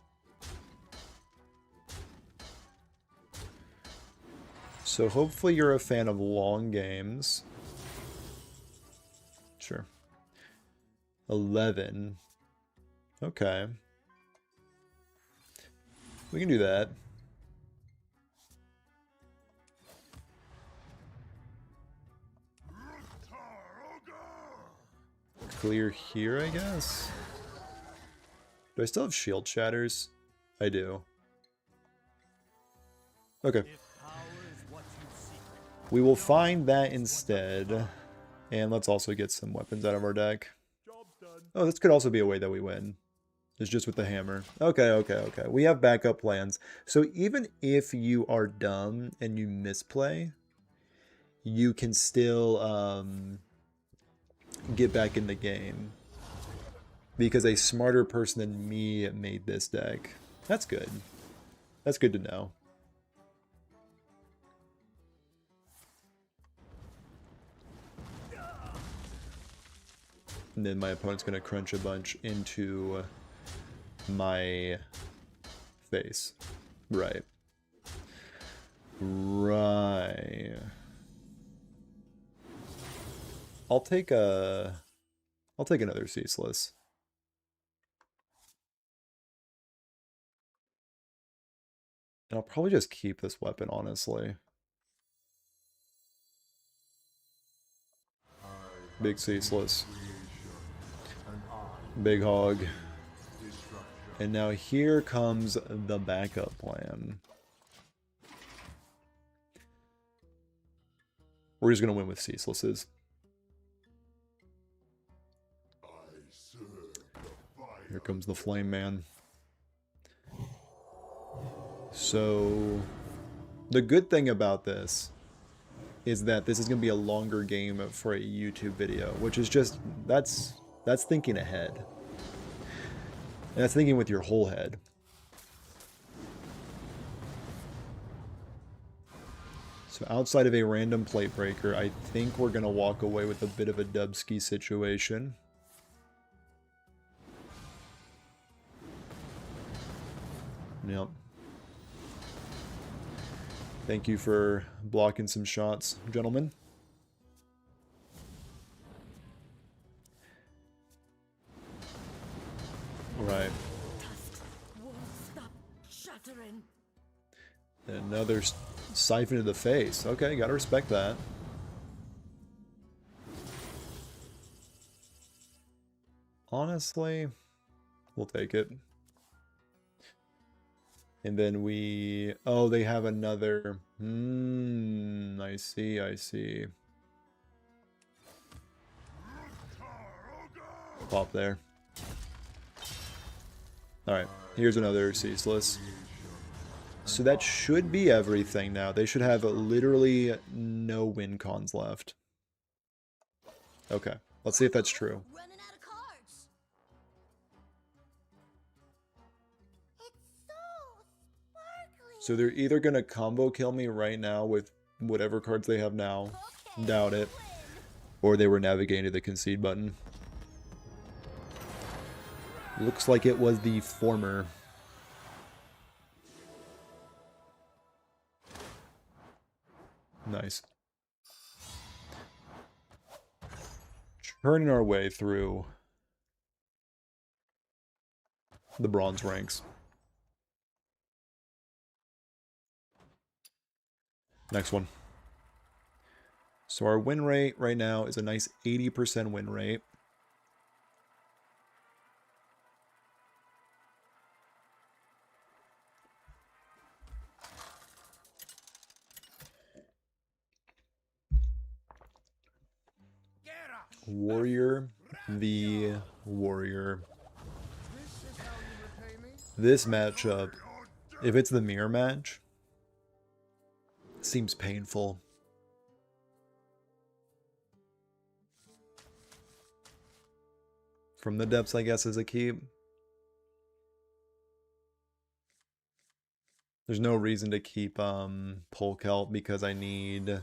So hopefully you're a fan of long games. Sure. 11. Okay. We can do that. Clear here, I guess? Do I still have shield shatters? I do. Okay. We will find that instead. And let's also get some weapons out of our deck. Oh, this could also be a way that we win. It's just with the hammer. Okay, okay, okay. We have backup plans. So even if you are dumb and you misplay, you can still get back in the game. Because a smarter person than me made this deck. That's good. That's good to know. And then my opponent's going to crunch a bunch into my face. Right. Right. I'll take another Ceaseless. And I'll probably just keep this weapon, honestly. Big Ceaseless. Big Hog. And now here comes the backup plan. We're just going to win with Ceaselesses. Here comes the Flame Man. So, the good thing about this is that this is going to be a longer game for a YouTube video, which is just, that's thinking ahead. And that's thinking with your whole head. So outside of a random plate breaker, I think we're going to walk away with a bit of a Dubsky situation. Yep. Thank you for blocking some shots, gentlemen. Right. Another siphon to the face. Okay, gotta respect that. Honestly, we'll take it. And then we... Oh, they have another... I see, I see. Pop there. Alright, here's another Ceaseless. So that should be everything now. They should have literally no win cons left. Okay, let's see if that's true. So they're either going to combo kill me right now with whatever cards they have now. Doubt it. Or they were navigating to the concede button. Looks like it was the former. Nice. Turning our way through the bronze ranks. Next one. So our win rate right now is a nice 80% win rate. Warrior v. Warrior. This matchup, if it's the mirror match, seems painful. From the depths, I guess, is a keep. There's no reason to keep Polkelt because I need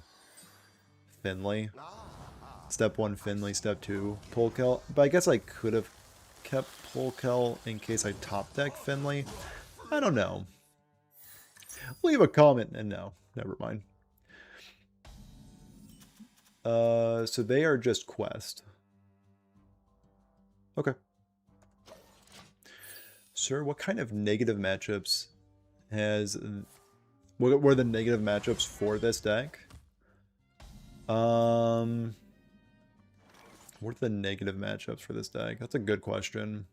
Finley. Step 1 Finley, step 2 Polkelt. But I guess I could have kept Polkelt in case I top deck Finley. I don't know. Leave a comment and no, never mind. So they are just quest. Okay. Sir, what kind of negative matchups what were the negative matchups for this deck? What are the negative matchups for this deck? That's a good question.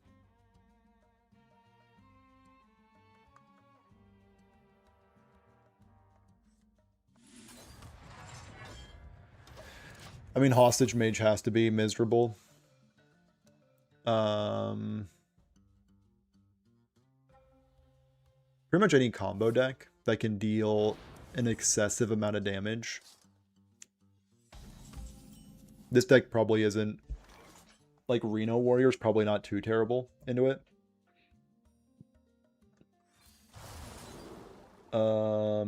I mean, Hostage Mage has to be miserable. Pretty much any combo deck that can deal an excessive amount of damage. This deck probably isn't, like, Reno Warrior's probably not too terrible into it.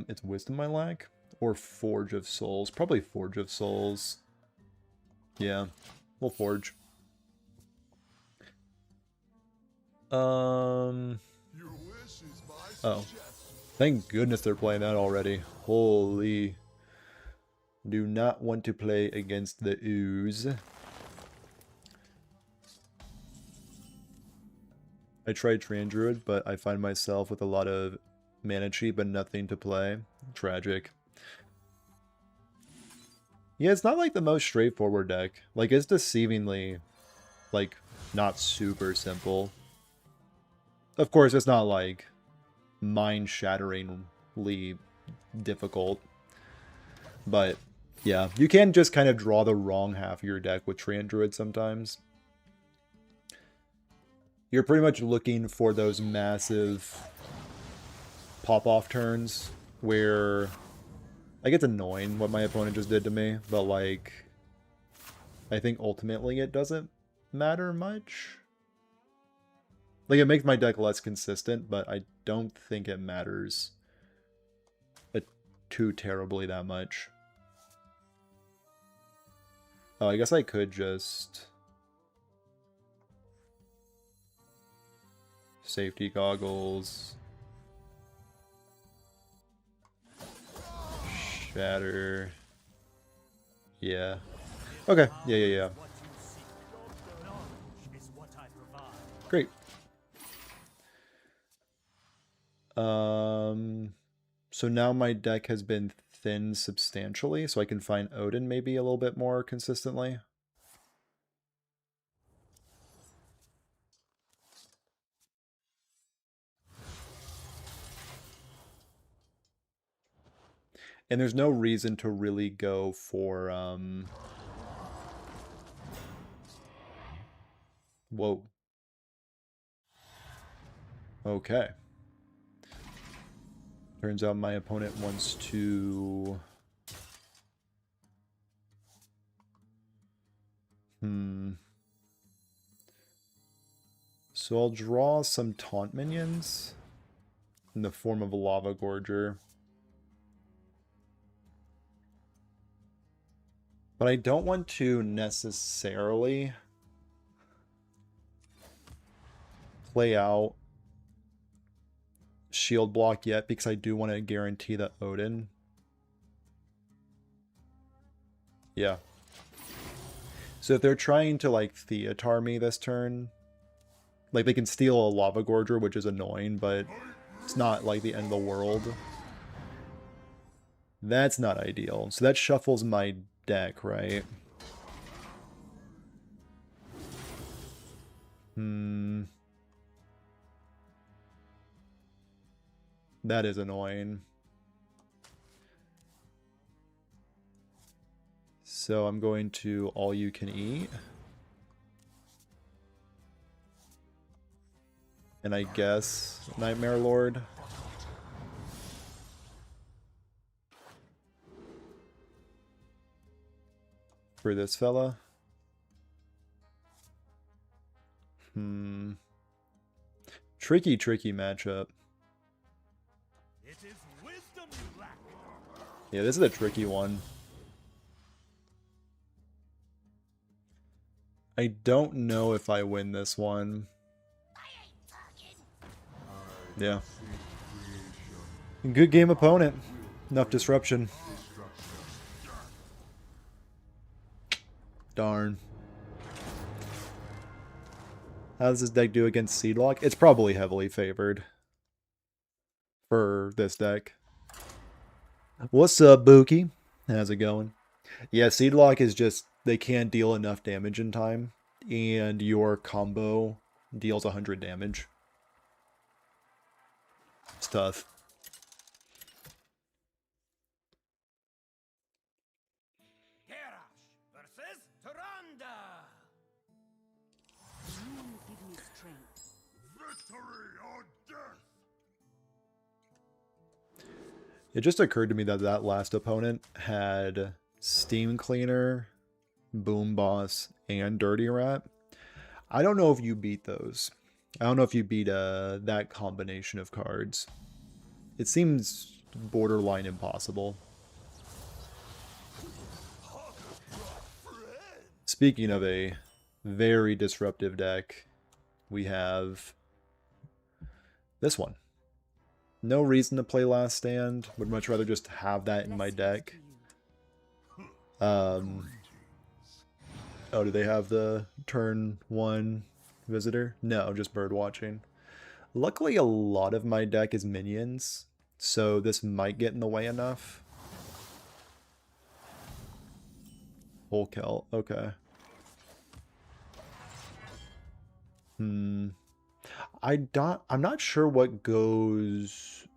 It's Wisdom I lack? Or Forge of Souls? Probably Forge of Souls. Yeah, we'll Forge. Oh. Thank goodness they're playing that already. Holy. Do not want to play against the ooze. I tried Treant Druid, but I find myself with a lot of mana cheap but nothing to play. Tragic. Yeah, it's not like the most straightforward deck. Like, it's deceivingly, like, not super simple. Of course, it's not, like, mind-shatteringly difficult. But, yeah, you can just kind of draw the wrong half of your deck with Treant Druid sometimes. You're pretty much looking for those massive pop-off turns where, like, it's annoying what my opponent just did to me, but, like, I think ultimately it doesn't matter much. Like, it makes my deck less consistent, but I don't think it matters too terribly that much. Oh, I guess I could just safety goggles. Shatter. Yeah. Okay. Yeah. Great. So now my deck has been thinned substantially, so I can find Odin maybe a little bit more consistently. And there's no reason to really go for, whoa. Okay. Turns out my opponent wants to... So I'll draw some taunt minions in the form of a Lava Gorger. But I don't want to necessarily play out shield block yet because I do want to guarantee that Odin Yeah. So if they're trying to, like, Theatar me this turn, like, they can steal a Lava Gorger, which is annoying, but it's not, like, the end of the world. That's not ideal. So that shuffles my deck, right? That is annoying. So I'm going to all you can eat. And I guess Nightmare Lord. For this fella. Tricky matchup. It is wisdom you lack. Yeah, this is a tricky one. I don't know if I win this one. Yeah. Good game opponent. Enough disruption. Darn. How does this deck do against Seedlock? It's probably heavily favored for this deck. What's up, Buki? How's it going? Yeah, Seedlock is just, they can't deal enough damage in time, and your combo deals 100 damage. It's tough. Versus Tyrande. You give me strength. Victory or death. It just occurred to me that that last opponent had Steam Cleaner, Boom Boss, and Dirty Rat. I don't know if you beat those. I don't know if you beat that combination of cards. It seems borderline impossible. Speaking of a very disruptive deck, we have this one. No reason to play Last Stand. Would much rather just have that in my deck. Oh, do they have the turn 1 visitor? No, just bird watching. Luckily, a lot of my deck is minions, so this might get in the way enough. Whole kill, okay. I'm not sure what goes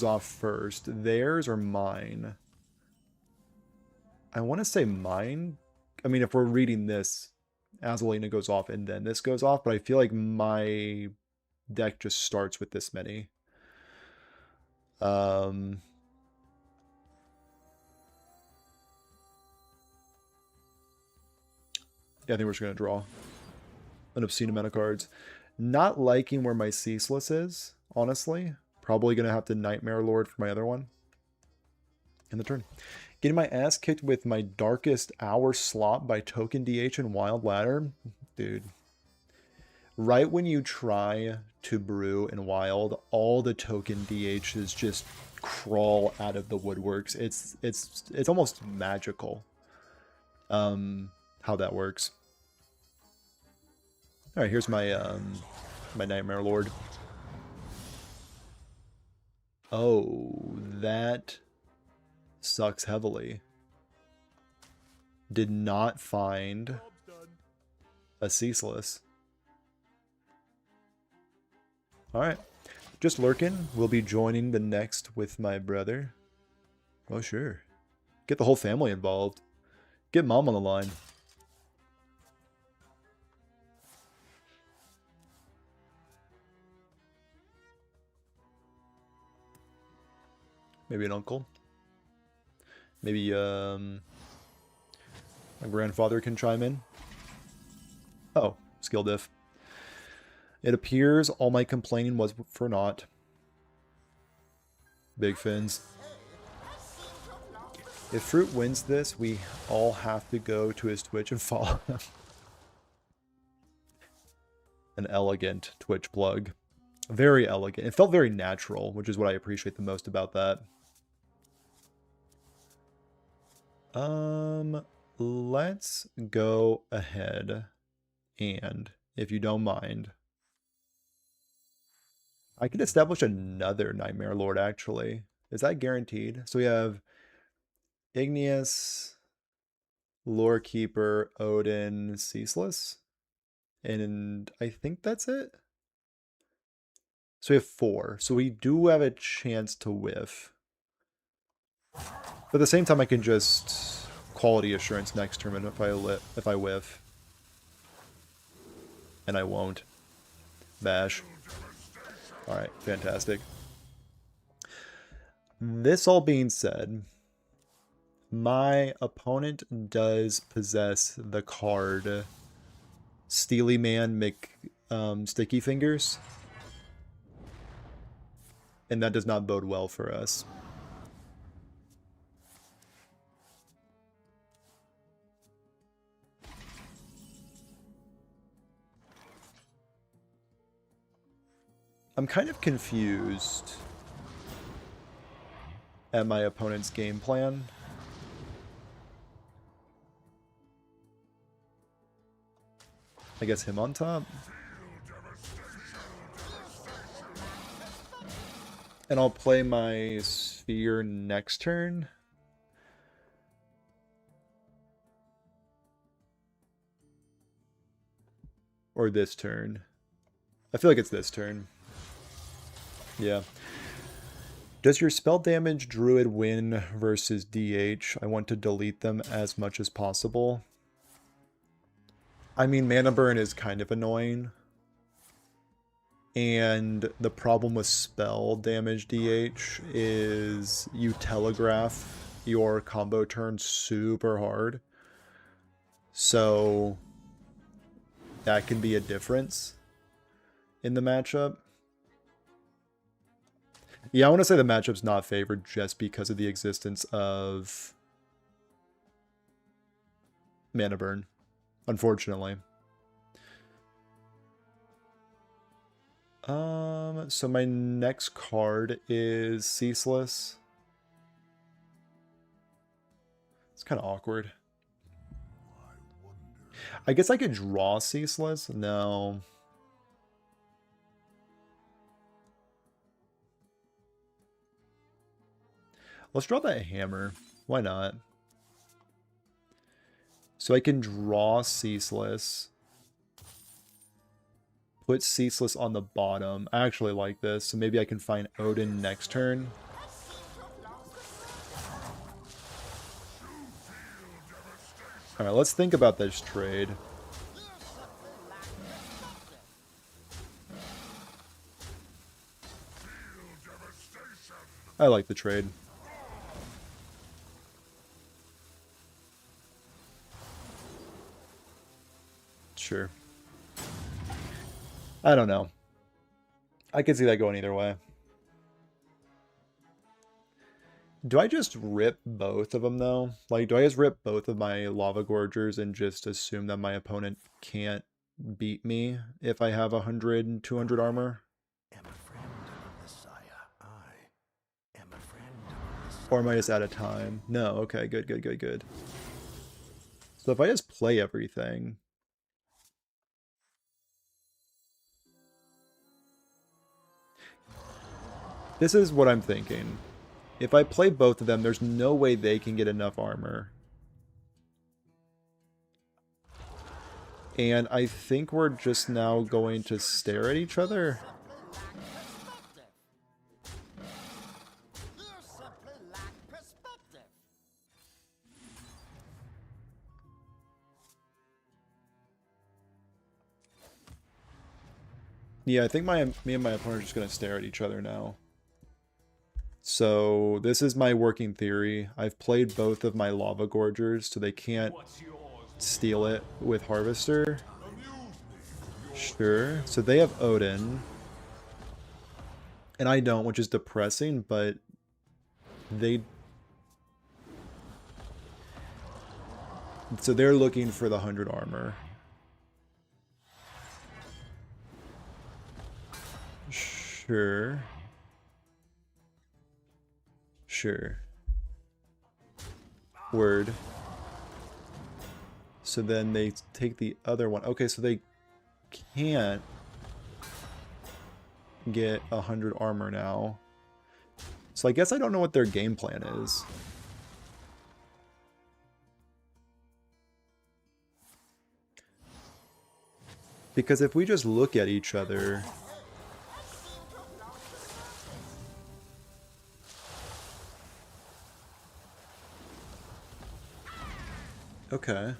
off first. Theirs or mine? I want to say mine. I mean, if we're reading this, Azalina goes off and then this goes off, but I feel like my deck just starts with this many. Yeah, I think we're just going to draw an obscene amount of cards. Not liking where my Ceaseless is, honestly. Probably going to have to Nightmare Lord for my other one. In the turn. Getting my ass kicked with my Darkest Hour slot by Token DH and Wild Ladder. Dude. Right when you try to brew in Wild, all the Token DHs just crawl out of the woodworks. It's almost magical. How that works. All right, here's my my Nightmare Lord. Oh, that sucks heavily. Did not find a Ceaseless. All right, just lurking. We'll be joining the next with my brother. Oh, sure. Get the whole family involved. Get mom on the line. Maybe an uncle. Maybe my grandfather can chime in. Oh, skill diff. It appears all my complaining was for naught. Big fins. If Fruit wins this, we all have to go to his Twitch and follow him. An elegant Twitch plug. Very elegant. It felt very natural, which is what I appreciate the most about that. Let's go ahead and, if you don't mind, I could establish another Nightmare Lord, actually. Is that guaranteed? So we have Igneous, Lore Keeper, Odin, Ceaseless. And I think that's it. So we have 4. So we do have a chance to whiff. But at the same time, I can just quality assurance next turn if I whiff. And I won't. Bash. Alright, fantastic. This all being said, my opponent does possess the card Steely Man Sticky Fingers. And that does not bode well for us. I'm kind of confused at my opponent's game plan. I guess him on top. And I'll play my sphere next turn. Or this turn. I feel like it's this turn. Yeah. Does your spell damage druid win versus DH? I want to delete them as much as possible. I mean, mana burn is kind of annoying. And the problem with spell damage DH is you telegraph your combo turn super hard. So that can be a difference in the matchup. Yeah, I want to say the matchup's not favored just because of the existence of mana burn, unfortunately. So my next card is Ceaseless. It's kind of awkward. I guess I could draw Ceaseless. No. Let's draw that hammer. Why not? So I can draw Ceaseless. Put Ceaseless on the bottom. I actually like this, so maybe I can find Odin next turn. Alright, let's think about this trade. I like the trade. Sure. I don't know. I could see that going either way. Do I just rip both of them, though? Like, do I just rip both of my Lava Gorgers and just assume that my opponent can't beat me if I have 100 and 200 armor? Or am I just out of time? No, okay, good, good, good, good. So if I just play everything... This is what I'm thinking. If I play both of them, there's no way they can get enough armor. And I think we're just now going to stare at each other. Yeah, I think me and my opponent are just going to stare at each other now. So this is my working theory. I've played both of my Lava Gorgers, so they can't steal it with Harvester. Sure. So they have Odin. And I don't, which is depressing, but they... So they're looking for the 100 armor. Sure. Sure. Word. So then they take the other one. Okay, so they can't get 100 armor now. So I guess I don't know what their game plan is. Because if we just look at each other... Okay.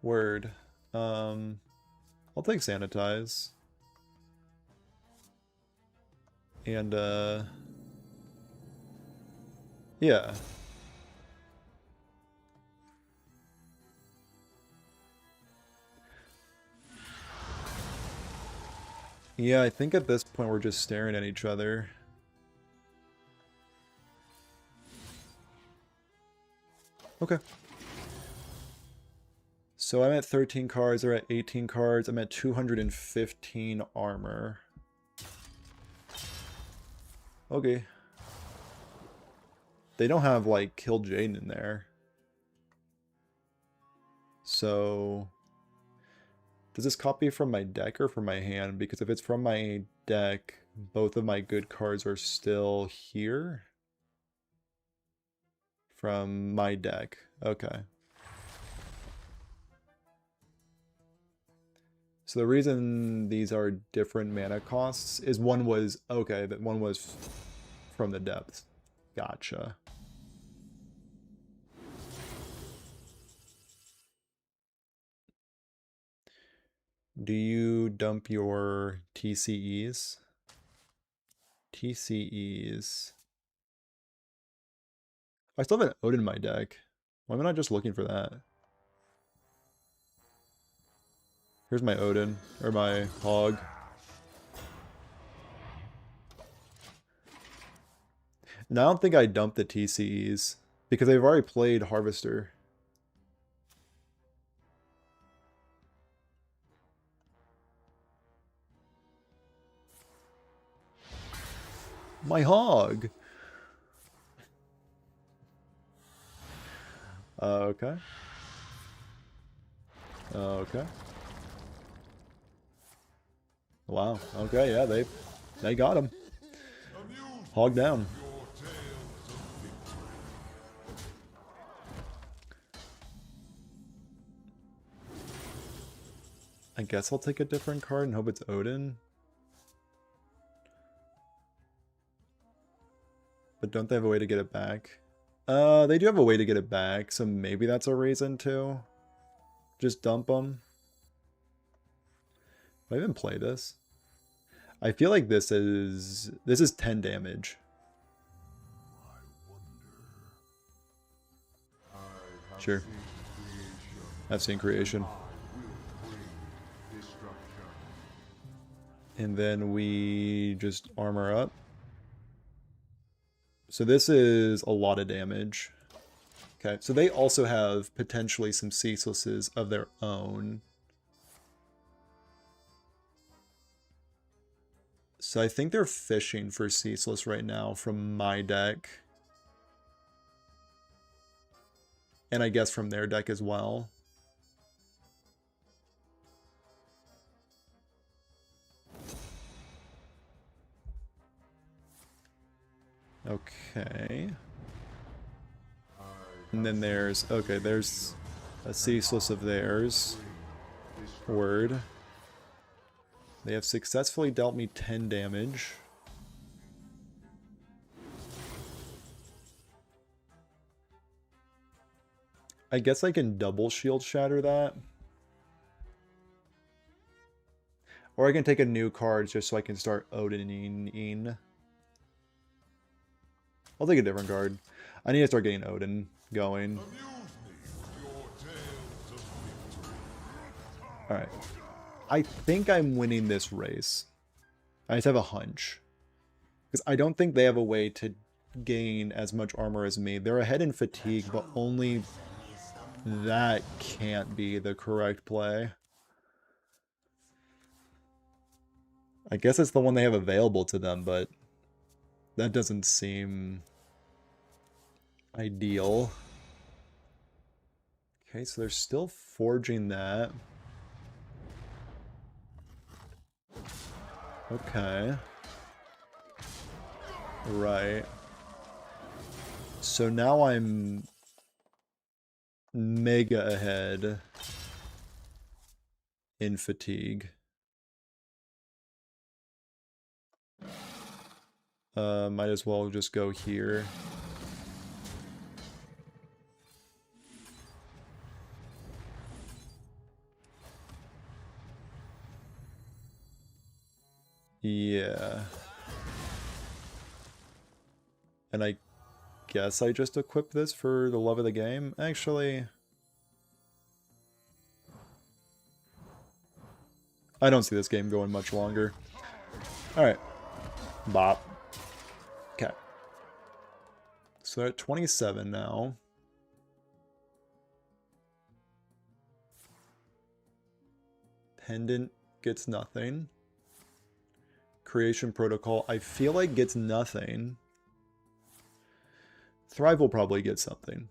Word. I'll take sanitize. And, yeah. Yeah, I think at this point we're just staring at each other. Okay. So I'm at 13 cards, they're at 18 cards, I'm at 215 armor. Okay. They don't have, like, Kill Jaden in there. So... does this copy from my deck or from my hand? Because if it's from my deck, both of my good cards are still here. From my deck. Okay. So the reason these are different mana costs is one was... okay, that one was from the depths. Gotcha. Do you dump your TCEs? TCEs. I still have an Odin in my deck. Why am I not just looking for that? Here's my Odin, or my Hog. And I don't think I dumped the TCEs, because they've already played Harvester. My Hog! Okay. Okay. Wow. Okay, yeah, they got him. Hog down. I guess I'll take a different card and hope it's Odin. But don't they have a way to get it back? They do have a way to get it back, so maybe that's a reason to just dump them. Do I even play this? I feel like this is 10 damage. Sure. I've seen creation. And then we just armor up. So this is a lot of damage. Okay, so they also have potentially some ceaselesses of their own. So I think they're fishing for ceaseless right now from my deck. And I guess from their deck as well. Okay. And then there's... okay, there's a ceaseless of theirs. Word. They have successfully dealt me 10 damage. I guess I can double shield shatter that. Or I can take a new card just so I can start Odining. I'll take a different card. I need to start getting Odin going. Alright. I think I'm winning this race. I just have a hunch. Because I don't think they have a way to gain as much armor as me. They're ahead in fatigue, but only that can't be the correct play. I guess it's the one they have available to them, but that doesn't seem ideal. Okay, so they're still forging that. Okay. Right. So now I'm mega ahead in fatigue. Might as well just go here. Yeah. And I guess I just equip this for the love of the game. Actually, I don't see this game going much longer. Alright. Bop. Okay. So they're at 27 now. Pendant gets nothing. Creation Protocol, I feel like gets nothing. Thrive will probably get something.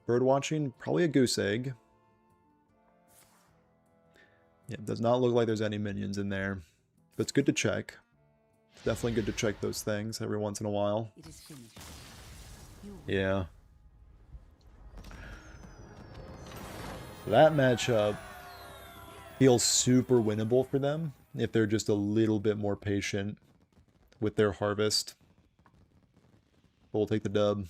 Birdwatching, probably a goose egg. Yeah, it does not look like there's any minions in there. But it's good to check. It's definitely good to check those things every once in a while. It is finished. Yeah. That matchup feels super winnable for them if they're just a little bit more patient with their harvest. But we'll take the dub.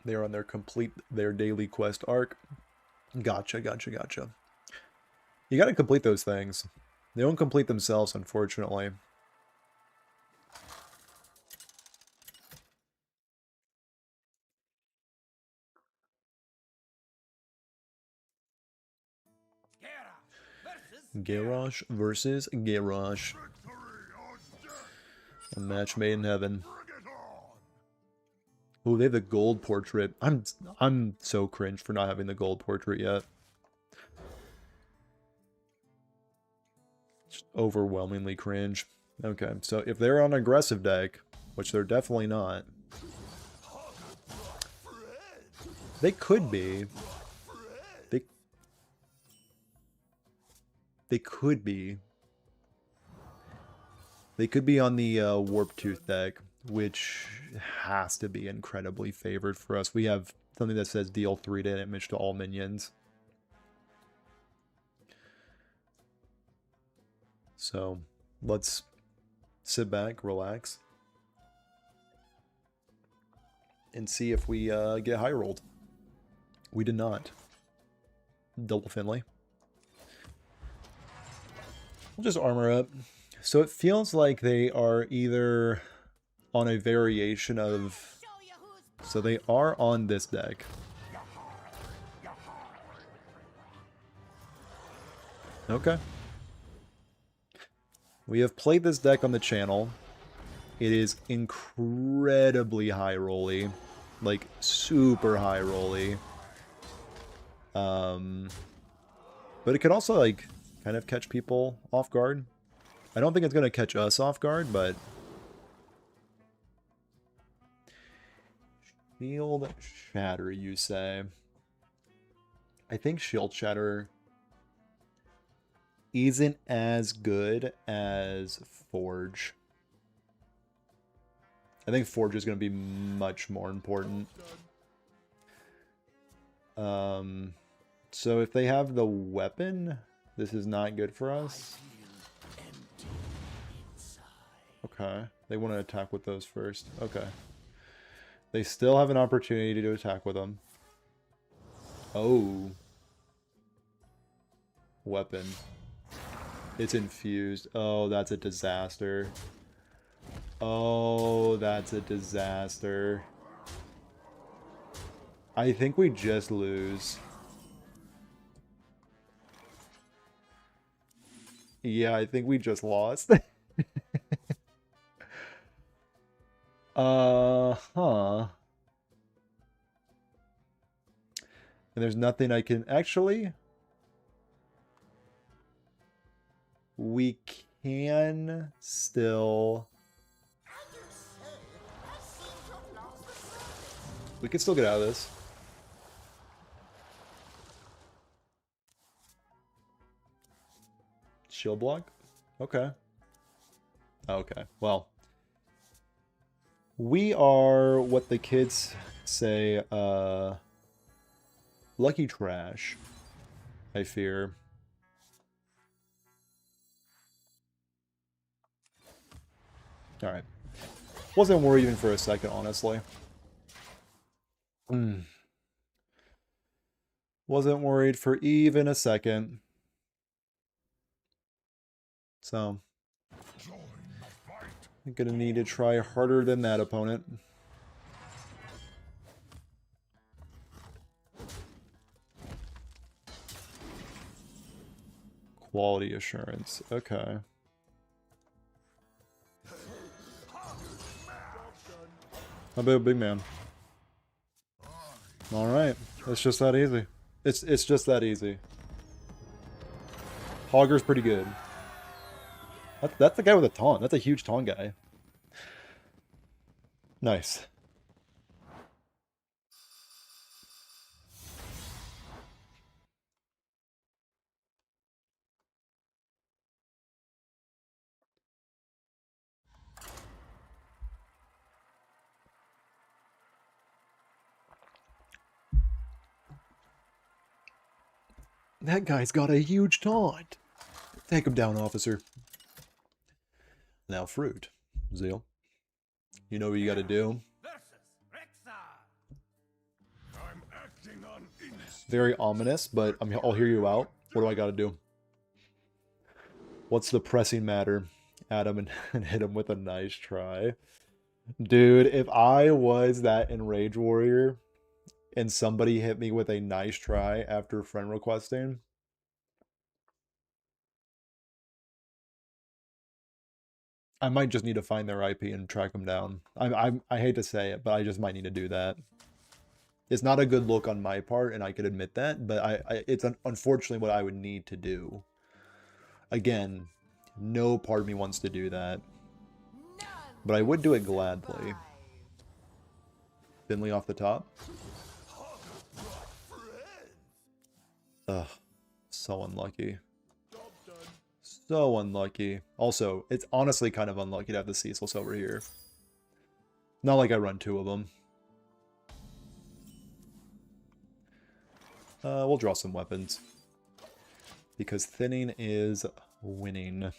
They're on their daily quest arc. Gotcha. You gotta complete those things. They don't complete themselves, unfortunately. Garrosh versus Garrosh. A match made in heaven. Ooh, they have the gold portrait. I'm so cringe for not having the gold portrait yet. Just overwhelmingly cringe. Okay, so if they're on an aggressive deck, which they're definitely not, they could be. They could be. They could be on the Warp Tooth deck, which has to be incredibly favored for us. We have something that says deal 3 damage to all minions. So, let's sit back, relax, and see if we get high rolled. We did not. Double Finley. We'll just armor up. So it feels like they are either on a variation of... So they are on this deck. Okay. We have played this deck on the channel. It is incredibly high rolly. Like, super high rolly. But it can also, like, kind of catch people off guard. I don't think it's going to catch us off guard, but... Shield Shatter, you say? I think Shield Shatter isn't as good as Forge. I think Forge is going to be much more important. So if they have the weapon, this is not good for us. Okay, they want to attack with those first. Okay. They still have an opportunity to attack with them. Oh. Weapon. It's infused. Oh, that's a disaster. Oh, that's a disaster. I think we just lose. Yeah, I think we just lost. Huh. And there's nothing I can... Actually, we can still... We can still get out of this. Shield block? Okay. Okay, well. We are what the kids say, lucky trash, I fear. Alright. Wasn't worried even for a second, honestly. Wasn't worried for even a second. So, I'm gonna need to try harder than that opponent. Quality assurance. Okay. How about big man? Alright. It's just that easy. It's just that easy. Hogger's pretty good. That's the guy with a taunt. That's a huge taunt guy. Nice. That guy's got a huge taunt. Take him down, officer. Now, fruit. Zeal. You know what you gotta do? I'm acting on instinct. Very ominous, but I'll hear you out. What do I gotta do? What's the pressing matter? Adam and hit him with a nice try. Dude, if I was that Enrage Warrior and somebody hit me with a nice try after friend requesting, I might just need to find their IP and track them down. I hate to say it, but I just might need to do that. It's not a good look on my part, and I could admit that, but it's unfortunately what I would need to do. Again, no part of me wants to do that, but I would do it gladly. Finley off the top. Ugh, so unlucky. So unlucky. Also, it's honestly kind of unlucky to have the Ceaseless over here. Not like I run two of them. We'll draw some weapons. Because thinning is winning.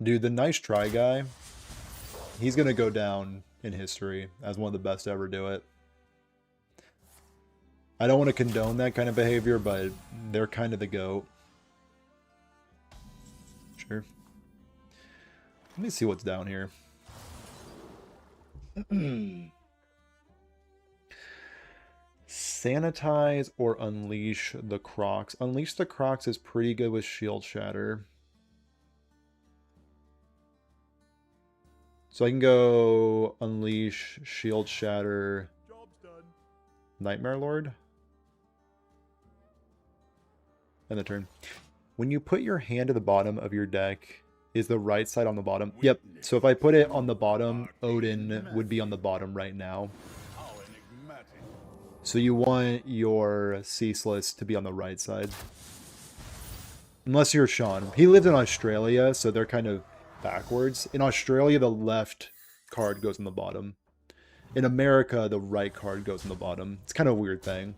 Dude, the nice try guy, he's going to go down in history as one of the best to ever do it. I don't want to condone that kind of behavior, but they're kind of the GOAT. Sure. Let me see what's down here. Sanitize or unleash the Crocs. Unleash the Crocs is pretty good with Shield Shatter. So I can go unleash, Shield Shatter, Nightmare Lord. End the turn. When you put your hand to the bottom of your deck, is the right side on the bottom? Yep. So if I put it on the bottom, Odin would be on the bottom right now. So you want your Ceaseless to be on the right side. Unless you're Sean. He lives in Australia, so they're kind of backwards. In Australia, the left card goes on the bottom. In America, the right card goes on the bottom. It's kind of a weird thing.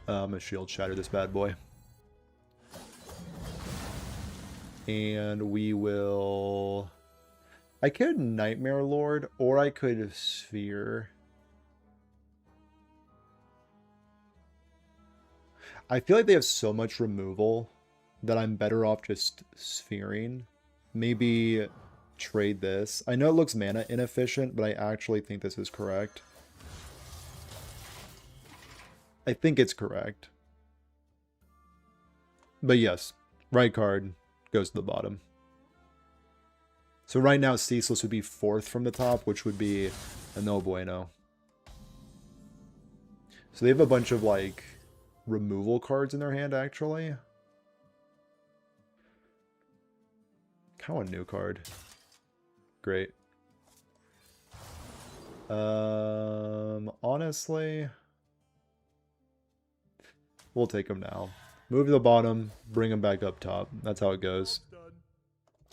I'm going to Shield Shatter this bad boy. And we will... I could Nightmare Lord, or I could Sphere. I feel like they have so much removal that I'm better off just Sphering. Maybe trade this. I know it looks mana inefficient, but I actually think this is correct. I think it's correct. But yes, right card goes to the bottom. So right now, Ceaseless would be 4th from the top, which would be a no bueno. So they have a bunch of, like, removal cards in their hand, actually. Kind of want a new card. Great. Honestly, we'll take them now. Move to the bottom, bring them back up top. That's how it goes.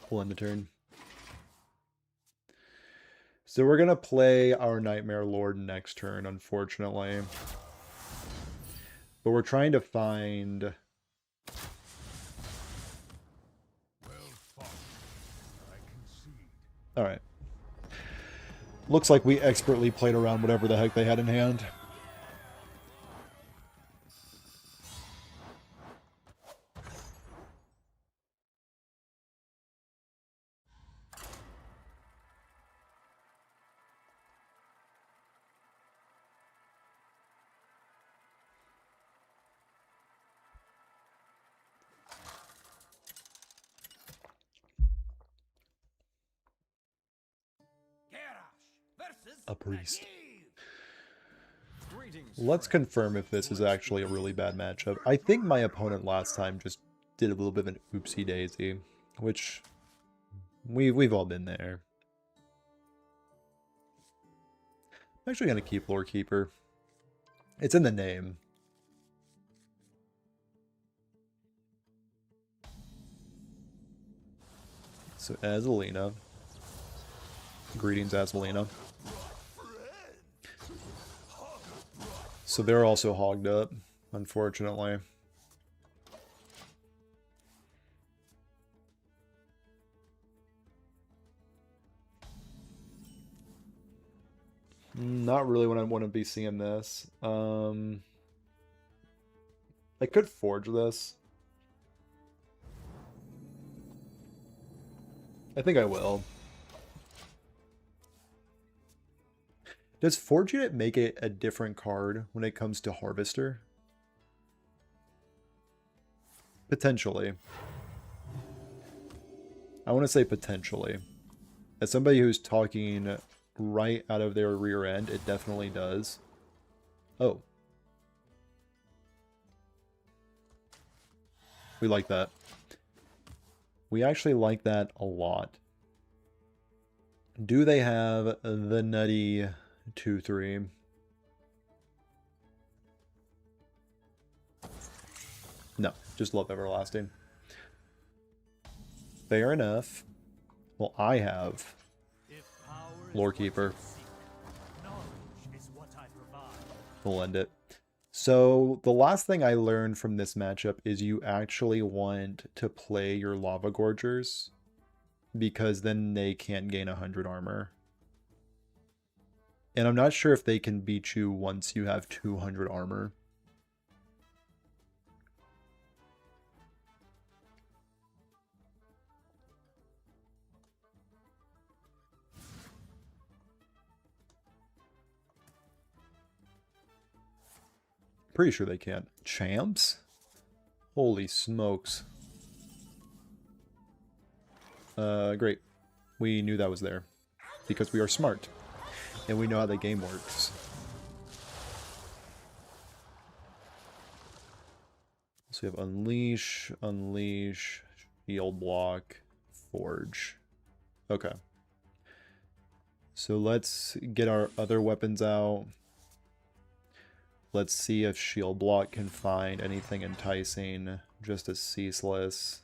We'll end the turn. So we're going to play our Nightmare Lord next turn, unfortunately. But we're trying to find... Alright. Looks like we expertly played around whatever the heck they had in hand. A priest. Let's confirm if this is actually a really bad matchup. I think my opponent last time just did a little bit of an oopsie daisy, which we've all been there. I'm actually going to keep Lore Keeper. It's in the name. So Azalina. Greetings, Azalina. So they're also hogged up, unfortunately. Not really when I want to be seeing this. I could forge this. I think I will. Does Forge Unit make it a different card when it comes to Harvester? Potentially. I want to say potentially. As somebody who's talking right out of their rear end, it definitely does. Oh. We like that. We actually like that a lot. Do they have the nutty 2/3? No, just Love Everlasting. Fair enough. Well, I have Lore Keeper. We'll end it. So the last thing I learned from this matchup is you actually want to play your Lava Gorgers, because then they can't gain 100 armor. And I'm not sure if they can beat you once you have 200 armor. Pretty sure they can. Champs? Holy smokes. Great. We knew that was there. Because we are smart. And we know how the game works. So we have Unleash, Unleash, Shield Block, Forge. Okay. So let's get our other weapons out. Let's see if Shield Block can find anything enticing. Just a Ceaseless.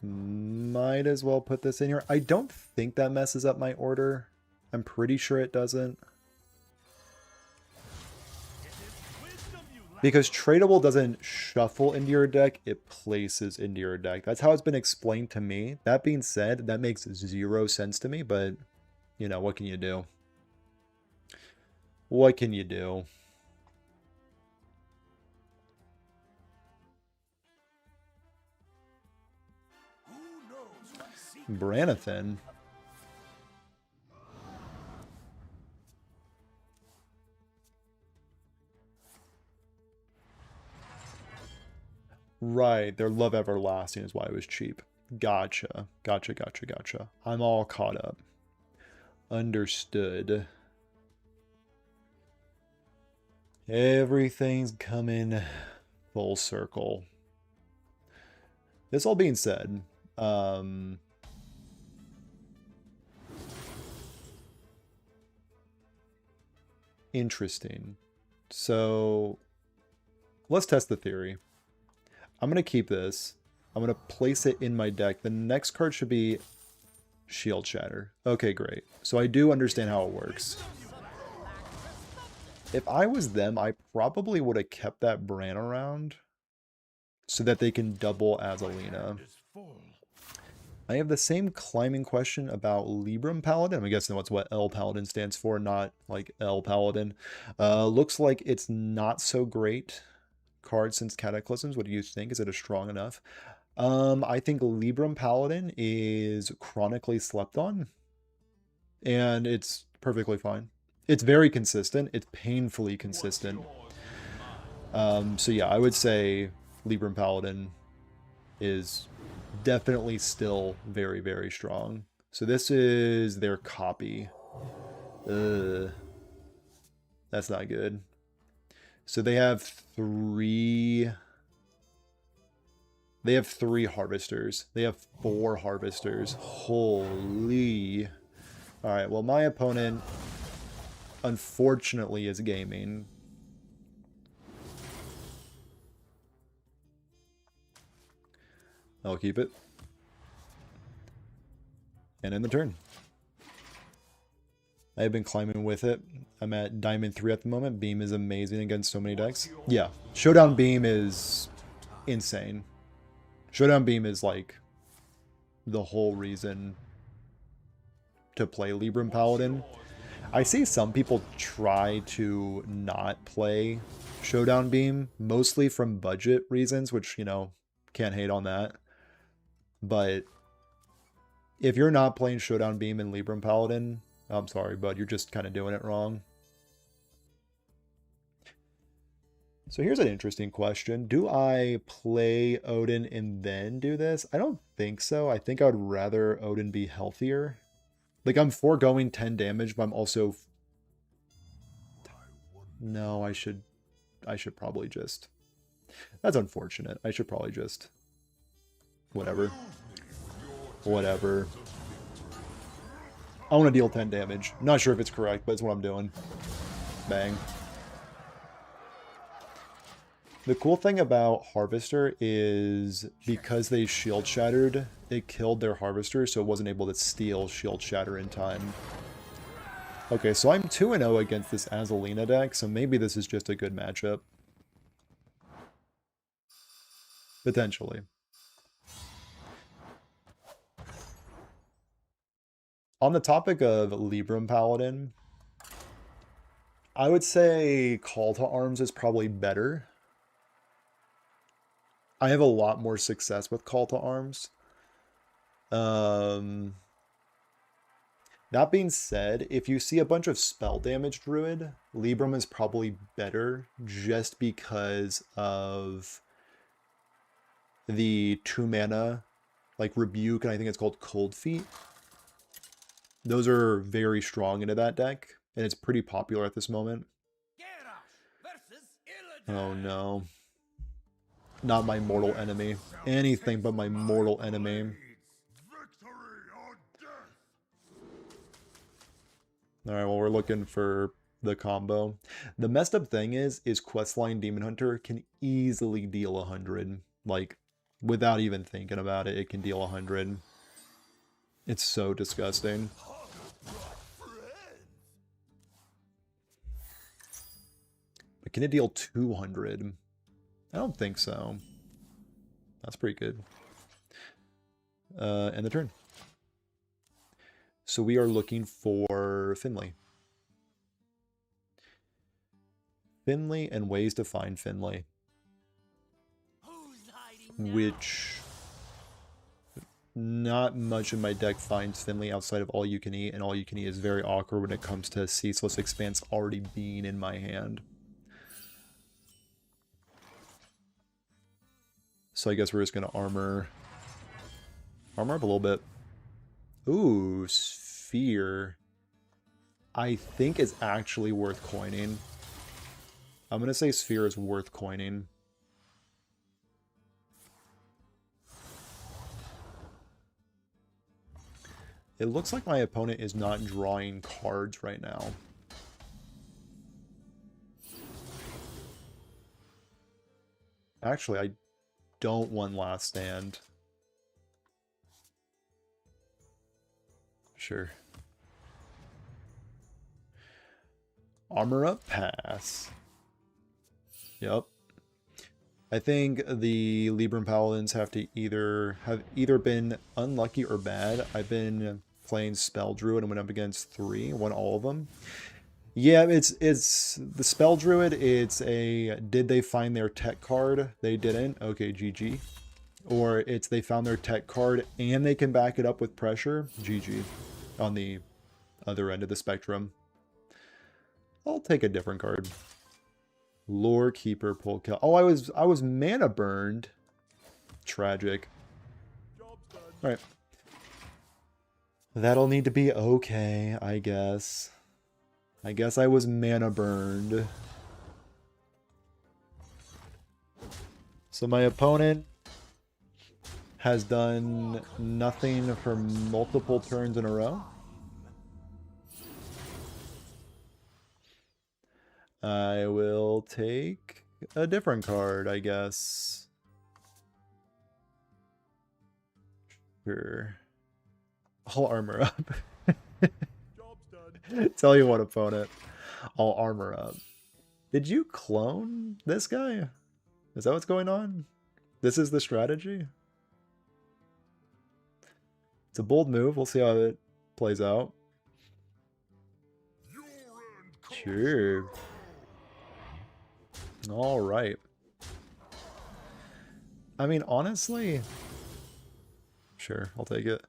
Might as well put this in here. I don't think that messes up my order. I'm pretty sure it doesn't. Because tradable doesn't shuffle into your deck, it places into your deck. That's how it's been explained to me. That being said, that makes 0 sense to me, but, you know, what can you do? What can you do? Branathan. Right, their Love Everlasting is why it was cheap. Gotcha. Gotcha, gotcha, gotcha. I'm all caught up. Understood. Everything's coming full circle. This all being said, interesting. So let's test the theory. I'm going to keep this. I'm going to place it in my deck. The next card should be Shield Shatter. Okay, great. So I do understand how it works. If I was them, I probably would have kept that Bran around so that they can double Azalina. I have the same climbing question about Libram Paladin. I'm guessing that's what L Paladin stands for, not like L Paladin. Looks like it's not so great card since Cataclysms. What do you think? Is it a strong enough? I think Libram Paladin is chronically slept on, and it's perfectly fine. It's very consistent. It's painfully consistent. So yeah, I would say Libram Paladin is definitely still very, very strong. So this is their copy. That's not good. So they have three harvesters. They have 4 harvesters. Holy. All right, well, my opponent, unfortunately, is gaming. I'll keep it. And in the turn. I have been climbing with it. I'm at Diamond 3 at the moment. Beam is amazing against so many decks. Yeah, Showdown Beam is insane. Showdown Beam is like the whole reason to play Libram Paladin. I see some people try to not play Showdown Beam, mostly from budget reasons, which, you know, can't hate on that. But if you're not playing Showdown Beam and Libram Paladin, I'm sorry, but you're just kind of doing it wrong. So here's an interesting question. Do I play Odin and then do this? I don't think so. I think I would rather Odin be healthier. Like, I'm foregoing 10 damage, but I'm also... No, I should probably just... That's unfortunate. I should probably just... Whatever. Whatever. I want to deal 10 damage. I'm not sure if it's correct, but it's what I'm doing. Bang. The cool thing about Harvester is because they Shield Shattered, it killed their Harvester, so it wasn't able to steal Shield Shatter in time. Okay, so I'm 2-0 against this Azalina deck, so maybe this is just a good matchup. Potentially. On the topic of Libram Paladin, I would say Call to Arms is probably better. I have a lot more success with Call to Arms. That being said, if you see a bunch of spell damage druid, Libram is probably better just because of the 2 mana, like Rebuke, and I think it's called Cold Feet. Those are very strong into that deck, and it's pretty popular at this moment. Oh no. Not my mortal enemy. Anything but my mortal enemy. Alright, well, we're looking for the combo. The messed up thing is Questline Demon Hunter can easily deal 100. Like, without even thinking about it, it can deal 100. It's so disgusting. But can it deal 200? I don't think so. That's pretty good. And the turn. So we are looking for Finley. Finley and ways to find Finley. Which not much of my deck finds Finley outside of All You Can Eat, and All You Can Eat is very awkward when it comes to Ceaseless Expanse already being in my hand. So I guess we're just going to armor up a little bit. Ooh, Sphere. I think it's actually worth coining. I'm going to say Sphere is worth coining. It looks like my opponent is not drawing cards right now. Actually, I don't want Last Stand. Sure. Armor up, pass. Yep. I think the Libram Paladins have either been unlucky or bad. I've been playing Spell Druid and went up against 3, won all of them. Yeah, it's the Spell Druid, it's a did they find their tech card? They didn't. Okay, GG. Or it's they found their tech card and they can back it up with pressure. GG. On the other end of the spectrum. I'll take a different card. Lore Keeper pull kill. Oh, I was mana burned. Tragic. Alright. That'll need to be okay, I guess. I guess I was mana burned. So my opponent has done nothing for multiple turns in a row. I will take a different card, I guess. Sure. I'll armor up. Tell you what, opponent. I'll armor up. Did you clone this guy? Is that what's going on? This is the strategy? It's a bold move. We'll see how it plays out. Sure. All right. I mean, honestly, sure, I'll take it.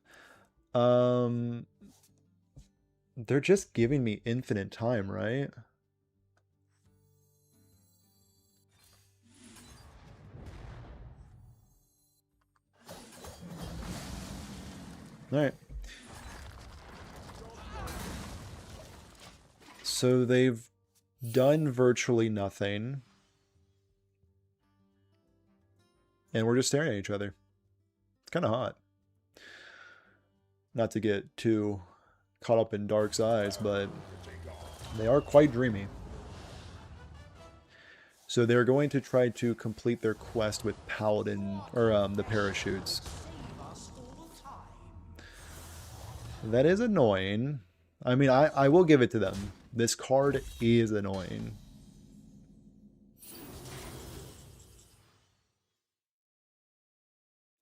They're just giving me infinite time, right? All right. So they've done virtually nothing. And we're just staring at each other. It's kind of hot. Not to get too caught up in Dark's eyes, but they are quite dreamy. So they're going to try to complete their quest with Paladin, or the parachutes. That is annoying. I mean, I will give it to them. This card is annoying.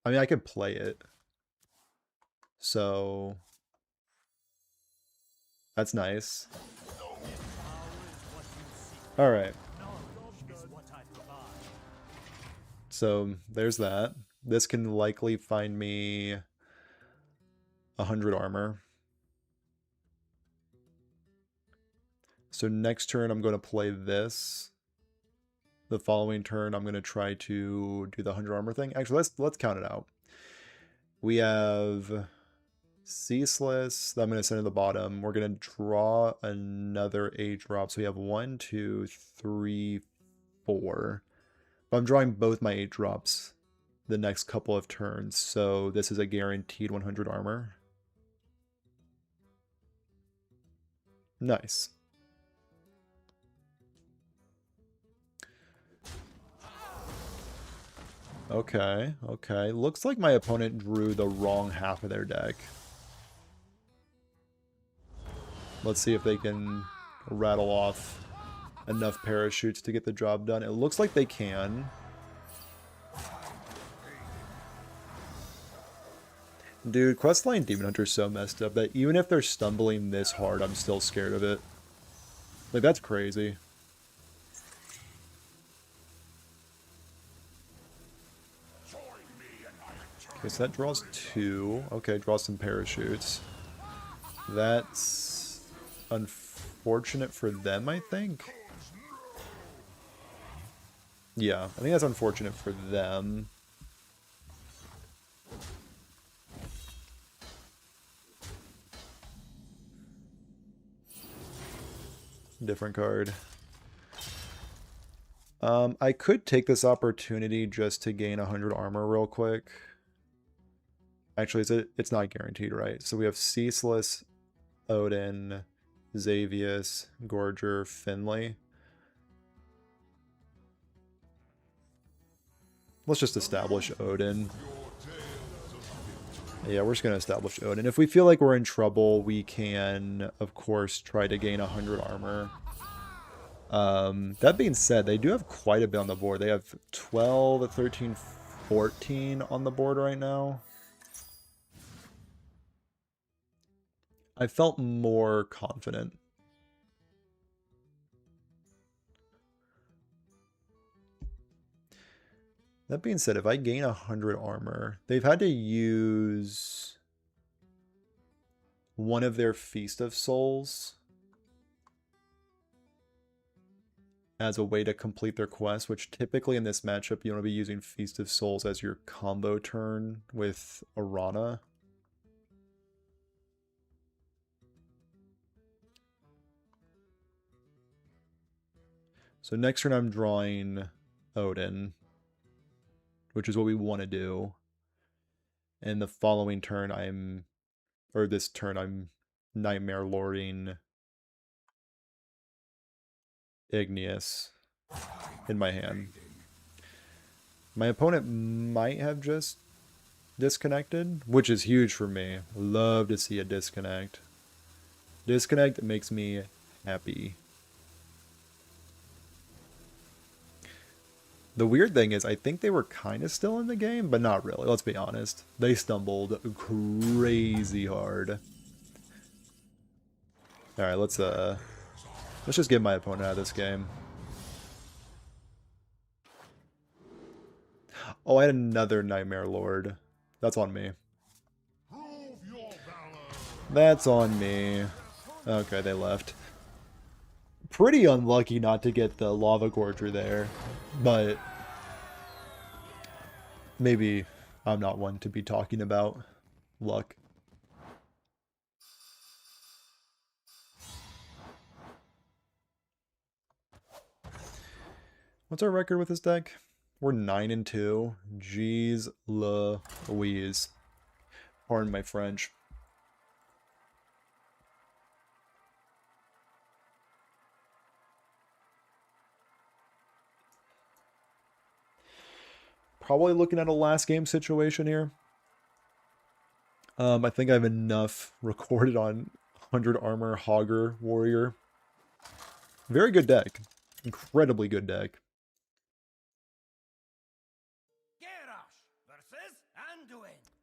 I mean, I could play it. So that's nice. All right. So there's that. This can likely find me 100 armor. So next turn I'm going to play this. The following turn I'm going to try to do the 100 armor thing. Actually, let's count it out. We have Ceaseless that I'm going to send to the bottom. We're going to draw another 8 drop. So we have 1, 2, 3, 4. But I'm drawing both my 8 drops the next couple of turns. So this is a guaranteed 100 armor. Nice. Okay, okay. Looks like my opponent drew the wrong half of their deck. Let's see if they can rattle off enough parachutes to get the job done. It looks like they can. Dude, Questline Demon Hunter is so messed up that even if they're stumbling this hard, I'm still scared of it. Like, that's crazy. Okay, so that draws 2. Okay, draws some parachutes. That's unfortunate for them, I think. Yeah, I think that's unfortunate for them. Different card. I could take this opportunity just to gain 100 armor real quick. Actually, it's not guaranteed, right? So we have Ceaseless, Odin, Xavius, Gorger, Finley. Let's just establish Odin. Yeah, we're just going to establish Odin. If we feel like we're in trouble, we can, of course, try to gain 100 armor. That being said, they do have quite a bit on the board. They have 12, 13, 14 on the board right now. I felt more confident. That being said, if I gain 100 armor, they've had to use one of their Feast of Souls as a way to complete their quest, which typically in this matchup, you want to be using Feast of Souls as your combo turn with Arana. So next turn I'm drawing Odin, which is what we want to do. And the following turn this turn I'm Nightmare Lording Igneous in my hand. My opponent might have just disconnected, which is huge for me. Love to see a disconnect. Disconnect makes me happy. The weird thing is, I think they were kind of still in the game, but not really. Let's be honest. They stumbled crazy hard. All right, let's just get my opponent out of this game. Oh, I had another Nightmare Lord. That's on me. That's on me. Okay, they left. Pretty unlucky not to get the Lava Gorger there, but maybe I'm not one to be talking about luck. What's our record with this deck? We're 9-2. Jeez Louise. Pardon my French. Probably looking at a last game situation here. I think I have enough recorded on 100 armor Hogger Warrior. Very good deck. Incredibly good deck.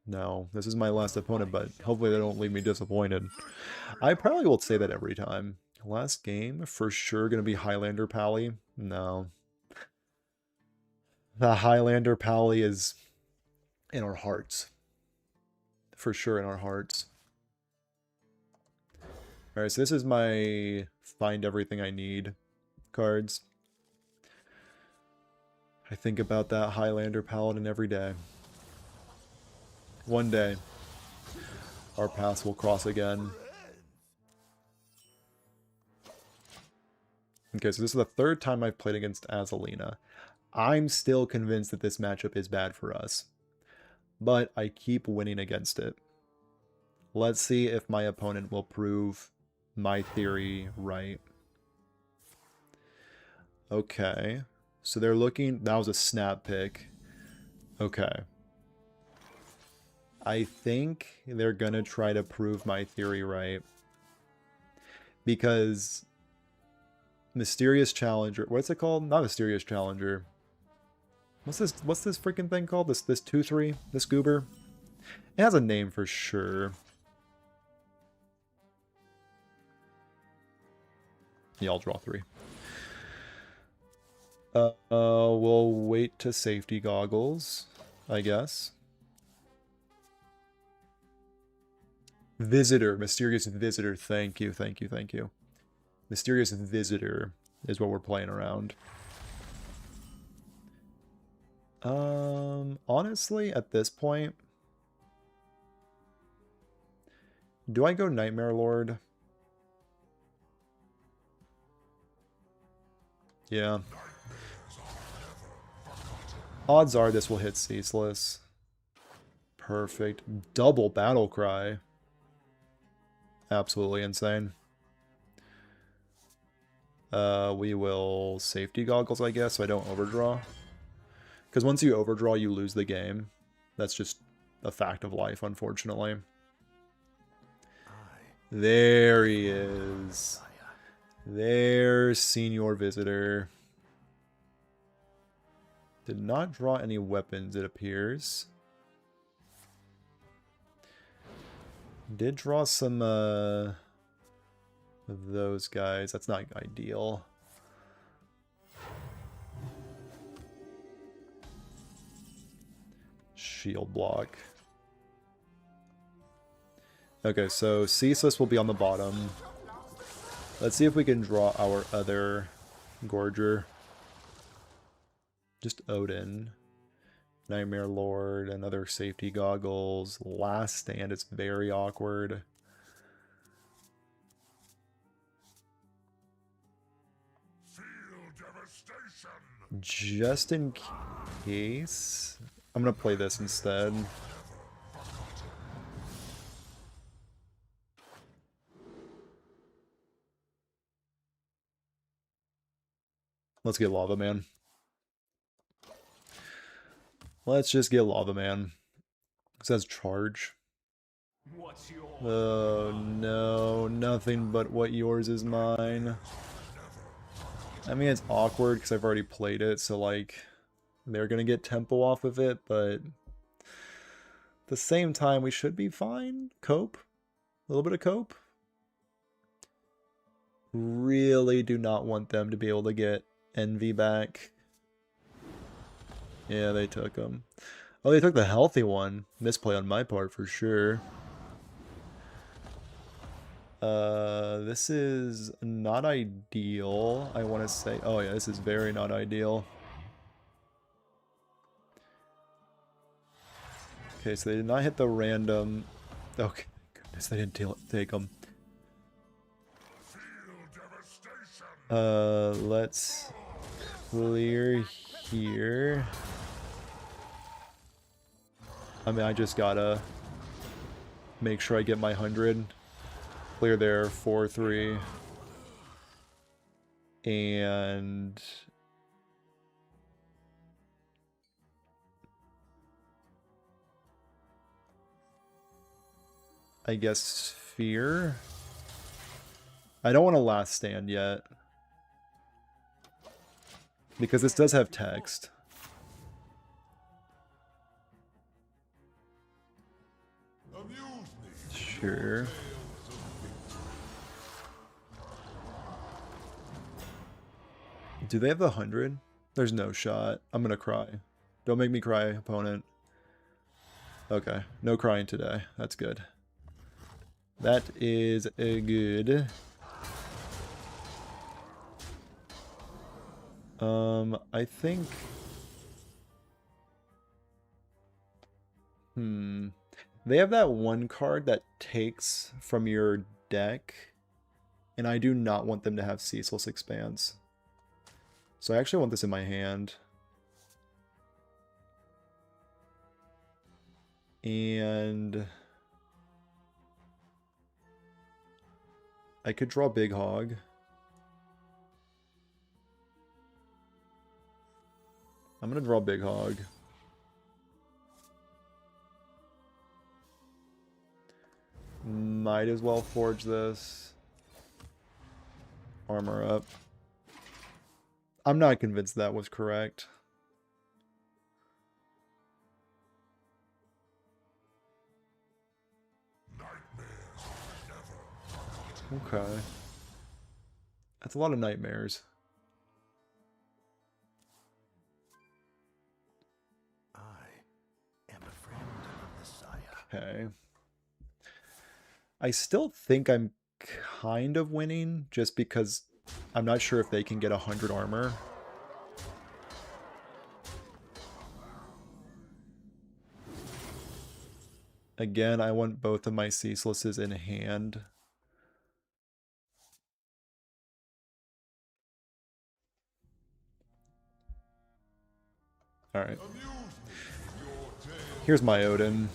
No, this is my last opponent, but hopefully they don't leave me disappointed. I probably will say that every time. Last game, for sure going to be Highlander Pally. No. The Highlander Pally is in our hearts. For sure in our hearts. Alright, so this is my Find Everything I Need cards. I think about that Highlander Paladin every day. One day, our paths will cross again. Okay, so this is the third time I've played against Azalina. I'm still convinced that this matchup is bad for us, but I keep winning against it. Let's see if my opponent will prove my theory right. Okay, so they're looking... That was a snap pick. Okay. I think they're going to try to prove my theory right. Because Mysterious Challenger... What's it called? Not Mysterious Challenger. What's this freaking thing called? This 2-3? This goober? It has a name for sure. Yeah, I'll draw 3. We'll wait to safety goggles, I guess. Visitor, mysterious visitor. Thank you, thank you, thank you. Mysterious visitor is what we're playing around. Honestly, at this point, do I go Nightmare Lord? Yeah. Odds are this will hit Ceaseless. Perfect. Double Battle Cry. Absolutely insane. We will Safety Goggles, I guess, so I don't overdraw. Because once you overdraw, you lose the game. That's just a fact of life, unfortunately. There he is. There's Senior Visitor. Did not draw any weapons, it appears. Did draw some of those guys. That's not ideal. Shield block. Okay, so Ceaseless will be on the bottom. Let's see if we can draw our other Gorger. Just Odin. Nightmare Lord, another Safety Goggles. Last Stand, it's very awkward. Just in case, I'm gonna play this instead. Let's get Lava Man. Let's just get Lava Man. It says charge. Oh no, nothing but what yours is mine. I mean, it's awkward because I've already played it, so like, they're gonna get tempo off of it, but at the same time, we should be fine. Cope. A little bit of cope. Really do not want them to be able to get Envy back. Yeah, they took him. Oh, they took the healthy one. Misplay on my part for sure. This is not ideal, I want to say. Oh yeah, this is very not ideal. Okay, so they did not hit the random. Okay, goodness, they didn't take them. Let's clear here. I mean, I just gotta make sure I get my 100. Clear there, 4-3. And I guess Sphere. I don't want to Last Stand yet. Because this does have text. Sure. Do they have the 100? There's no shot. I'm gonna cry. Don't make me cry, opponent. Okay, no crying today. That's good. That is good. I think... They have that one card that takes from your deck, and I do not want them to have Ceaseless Expanse. So I actually want this in my hand. And I could draw Big Hog. I'm gonna draw Big Hog. Might as well forge this. Armor up. I'm not convinced that was correct. Okay. That's a lot of nightmares. I am a friend of the Messiah. Okay. I still think I'm kind of winning, just because I'm not sure if they can get 100 armor. Again, I want both of my ceaselesses in hand. Alright. Here's my Odin.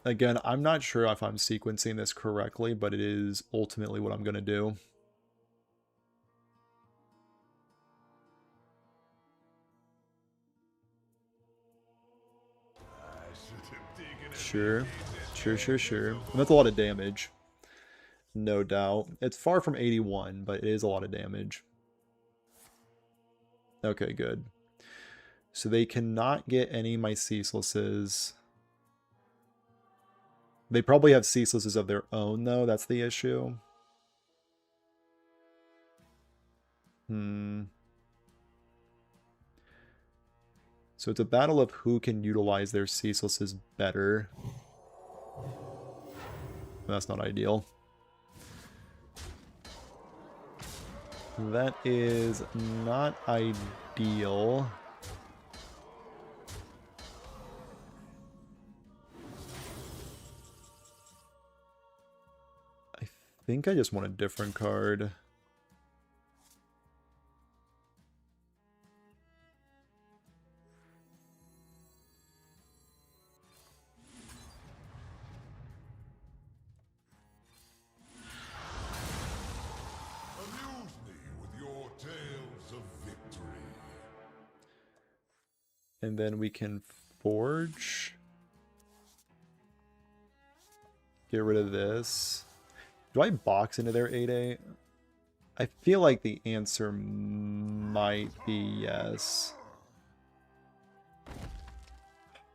Again, I'm not sure if I'm sequencing this correctly, but it is ultimately what I'm going to do. Sure. Sure. And that's a lot of damage. No doubt. It's far from 81, but it is a lot of damage. Okay, good. So they cannot get any of my ceaselesses. They probably have ceaselesses of their own, though. That's the issue. So it's a battle of who can utilize their ceaselesses better. That's not ideal. That is not ideal. I think I just want a different card. And then we can forge. Get rid of this. Do I box into their 8/8? I feel like the answer might be yes.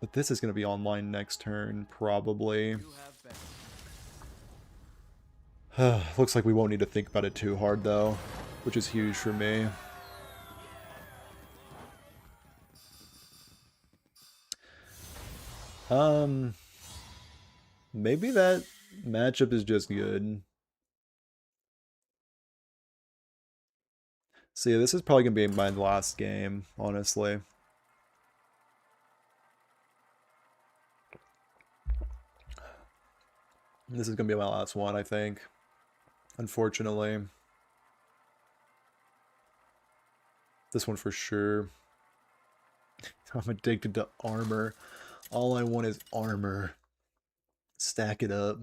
But this is going to be online next turn, probably. Looks like we won't need to think about it too hard, though, which is huge for me. Maybe that matchup is just good. So yeah, this is probably going to be my last game, honestly. This is going to be my last one, I think. Unfortunately. This one for sure. I'm addicted to armor. All I want is armor. Stack it up.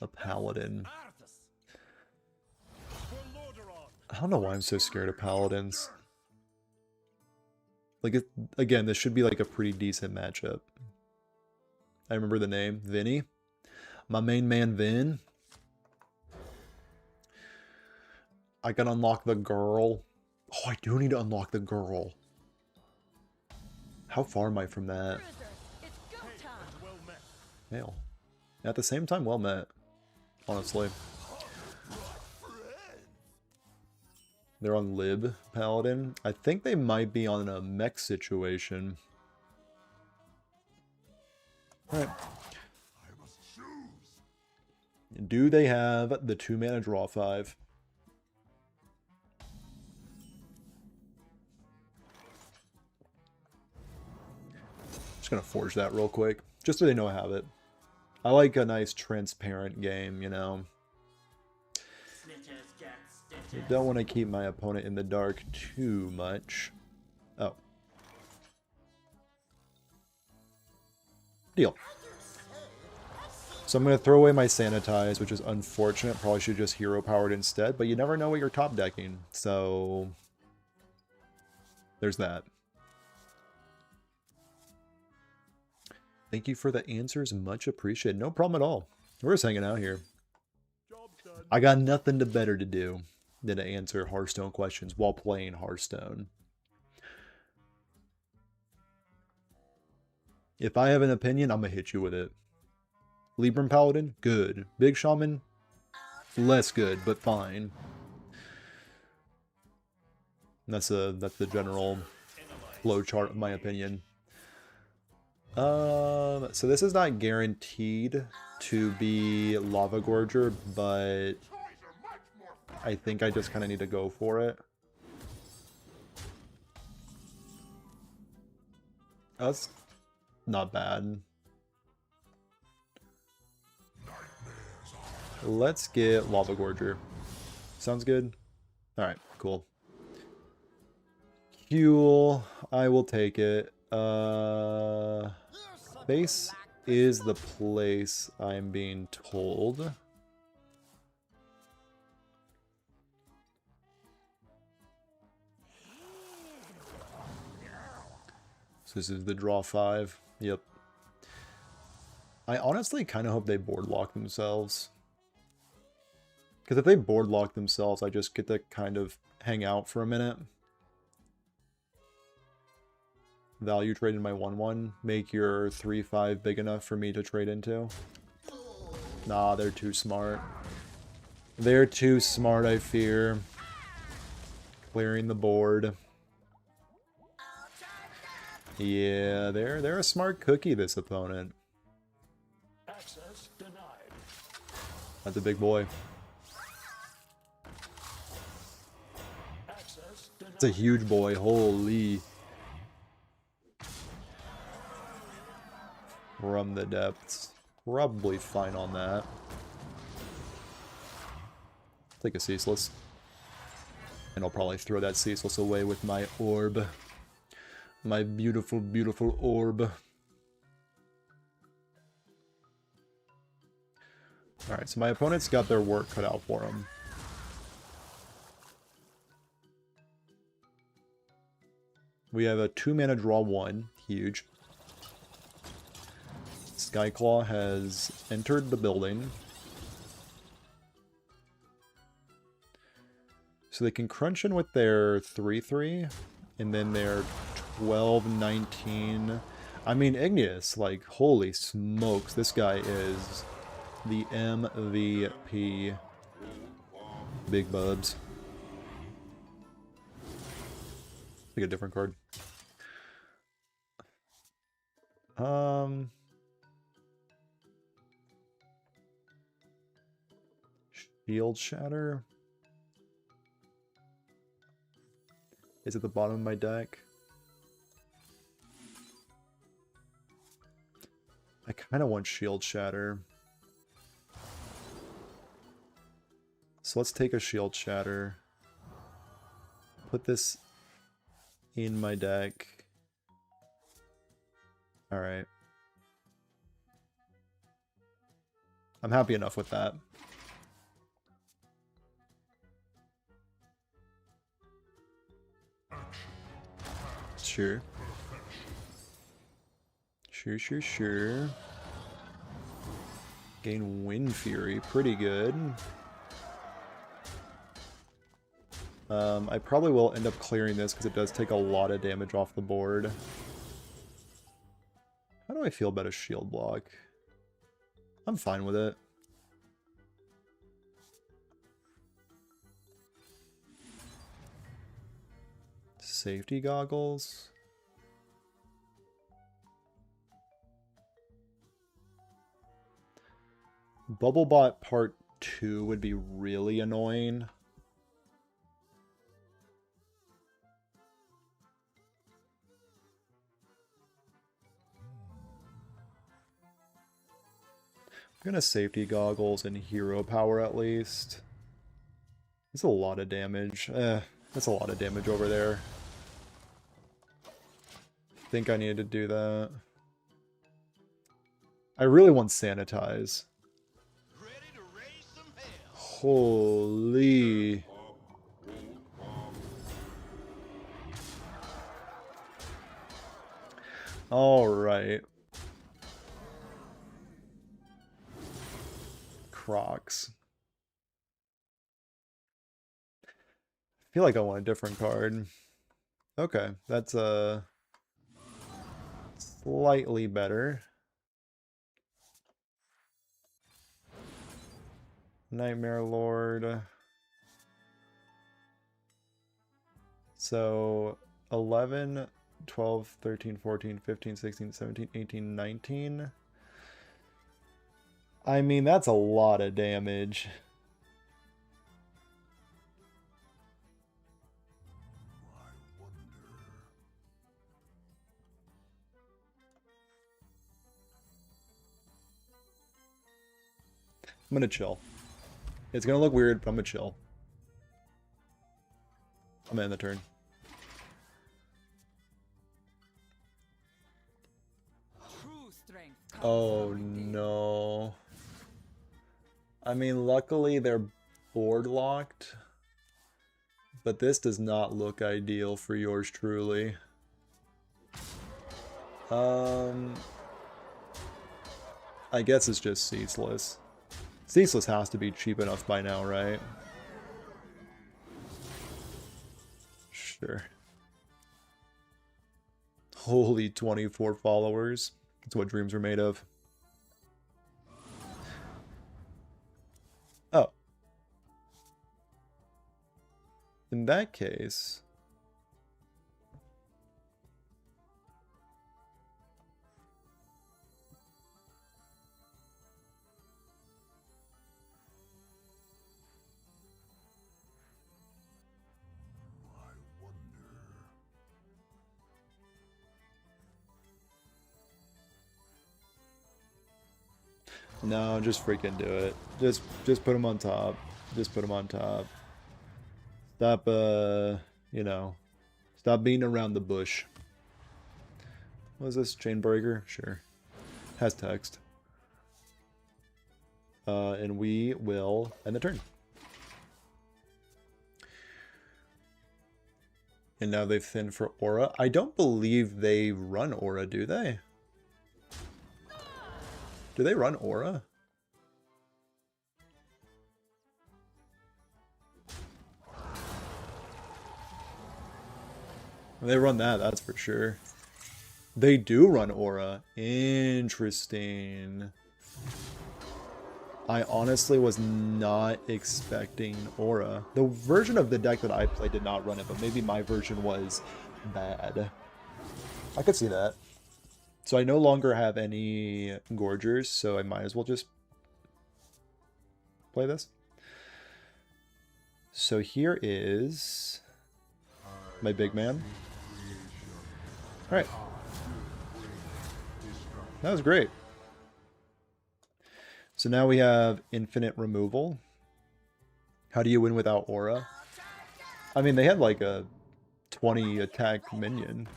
A paladin. I don't know why I'm so scared of paladins. Like, again, this should be like a pretty decent matchup. I remember the name. Vinny. My main man, Vin. I can unlock the girl. Oh, I do need to unlock the girl. How far am I from that? Hell. At the same time, well met. Honestly. They're on Lib Paladin. I think they might be on a mech situation. Alright. Do they have the 2-mana draw 5? Just gonna forge that real quick, just so they know I have it. I like a nice transparent game, you know. I don't want to keep my opponent in the dark too much. Oh. Deal. So I'm going to throw away my Sanitize, which is unfortunate. Probably should just hero powered instead, but you never know what you're top decking. So there's that. Thank you for the answers. Much appreciated. No problem at all. We're just hanging out here. I got nothing better to do than to answer Hearthstone questions while playing Hearthstone. If I have an opinion, I'm going to hit you with it. Libram Paladin, good. Big Shaman, less good, but fine. That's the general flow chart of my opinion. So this is not guaranteed to be Lava Gorger, but I think I just kind of need to go for it. That's not bad. Let's get Lava Gorger. Sounds good? Alright, cool. Fuel, I will take it. Base is the place I'm being told. So this is the draw 5. Yep. I honestly kind of hope they board lock themselves. Because if they board lock themselves, I just get to kind of hang out for a minute. Value trade in my 1-1. Make your 3-5 big enough for me to trade into. Nah, they're too smart. They're too smart, I fear. Clearing the board. Yeah, they're a smart cookie, this opponent. Access denied. That's a big boy. Access denied. It's a huge boy, holy. From the depths. Probably fine on that. Take a ceaseless. And I'll probably throw that ceaseless away with my orb. My beautiful, beautiful orb. Alright, so my opponent's got their work cut out for them. We have a 2-mana draw 1. Huge. Skyclaw has entered the building. So they can crunch in with their 3-3, and then their 12-19. I mean, Igneous, like, holy smokes, this guy is the MVP. Big bubs. Pick a different card. Shield Shatter is at the bottom of my deck. I kind of want Shield Shatter. So let's take a Shield Shatter. Put this in my deck. Alright. I'm happy enough with that. Sure. Sure. Gain Wind Fury. Pretty good. I probably will end up clearing this because it does take a lot of damage off the board. How do I feel about a shield block? I'm fine with it. Safety goggles. Bubblebot Part 2 would be really annoying. I'm gonna safety goggles and hero power at least. It's a lot of damage. That's a lot of damage over there. I think I needed to do that. I really want sanitize. Holy. Alright. Crocs. I feel like I want a different card. Okay, that's slightly better. Nightmare Lord. So 11 12, 13, 14, 15, 16, 17, 18, 19. I mean, that's a lot of damage. I'm gonna chill. It's gonna look weird, but I'm gonna chill. I'm gonna end the turn. True strength comes Oh from within. no. I mean, luckily they're board locked, but this does not look ideal for yours truly. I guess it's just ceaseless. Ceaseless has to be cheap enough by now, right? Sure. Holy 24 followers. That's what dreams are made of. Oh. In that case... No, just freaking do it. Just put him on top. Just put him on top. Stop, you know, stop beating around the bush. What is this? Chainbreaker? Sure. Has text. And we will end the turn. And now they've thinned for Aura. I don't believe they run Aura, do they? Do they run Aura? They run that, that's for sure. They do run Aura. Interesting. I honestly was not expecting Aura. The version of the deck that I played did not run it, but maybe my version was bad. I could see that. So I no longer have any Gorgers, so I might as well just play this. So here is my big man. Alright. That was great. So now we have infinite removal. How do you win without Aura? I mean, they had like a 20 attack minion.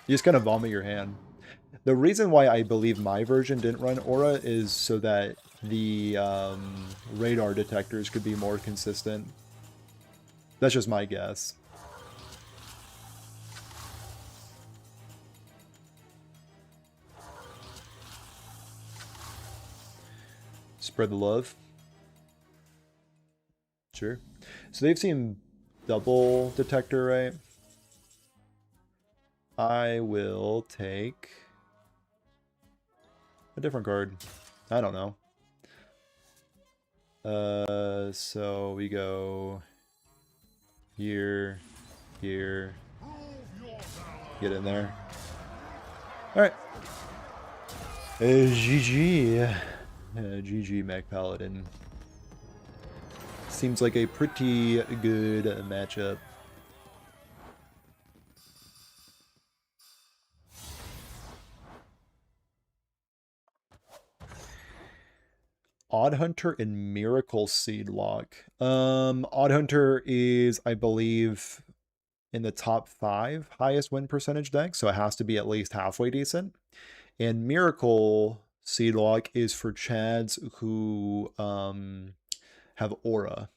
You just kind of vomit your hand. The reason why I believe my version didn't run Aura is so that the radar detectors could be more consistent. That's just my guess. Spread the love. Sure. So they've seen double detector, right? I will take a different card. I don't know. So we go here, here. Get in there. All right. GG. GG Mech Paladin. Seems like a pretty good matchup. Odd Hunter and Miracle Seed Lock. Odd Hunter is, I believe, in the top 5 highest win percentage decks, so it has to be at least halfway decent. And Miracle Seed Lock is for Chads who have Aura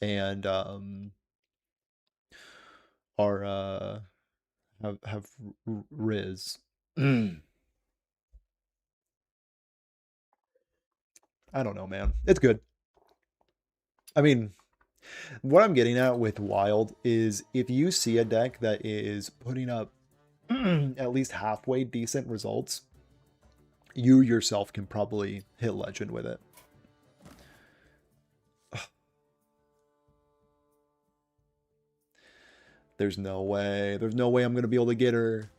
and are have Riz. I don't know, man. It's good. I mean, what I'm getting at with Wild is if you see a deck that is putting up at least halfway decent results, you yourself can probably hit Legend with it. There's no way. There's no way I'm going to be able to get her.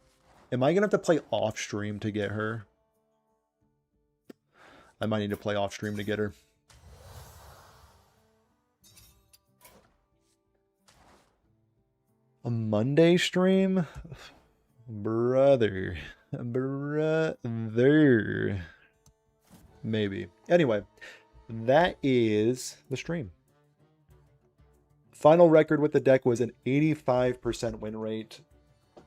Am I going to have to play off stream to get her? I might need to play off stream to get her. A Monday stream? Brother. Maybe. Anyway, that is the stream. Final record with the deck was an 85% win rate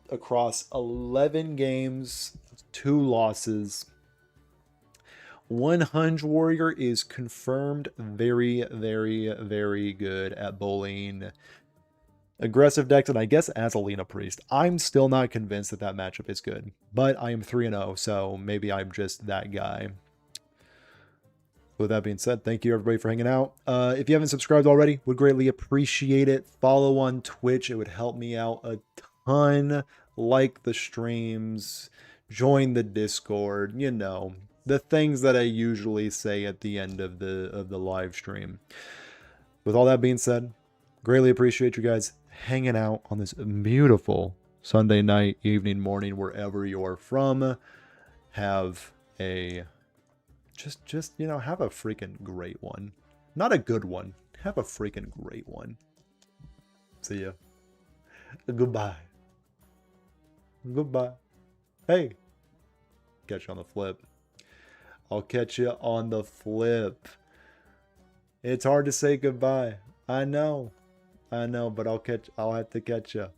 across 11 games, 2 losses. 100 Warrior is confirmed very, very, very good at bowling aggressive decks, and I guess as Alina Priest. I'm still not convinced that that matchup is good, but I am 3-0, so maybe I'm just that guy. With that being said, thank you everybody for hanging out. If you haven't subscribed already, would greatly appreciate it. Follow on Twitch. It would help me out a ton. Like the streams, join the Discord, you know, the things that I usually say at the end of the live stream. With all that being said, greatly appreciate you guys hanging out on this beautiful Sunday night, evening, morning, wherever you're from. Have a just you know, have a freaking great one. Not a good one. Have a freaking great one. See ya. Goodbye. Goodbye. Hey. Catch you on the flip. I'll catch you on the flip. It's hard to say goodbye. I know, but I'll have to catch you.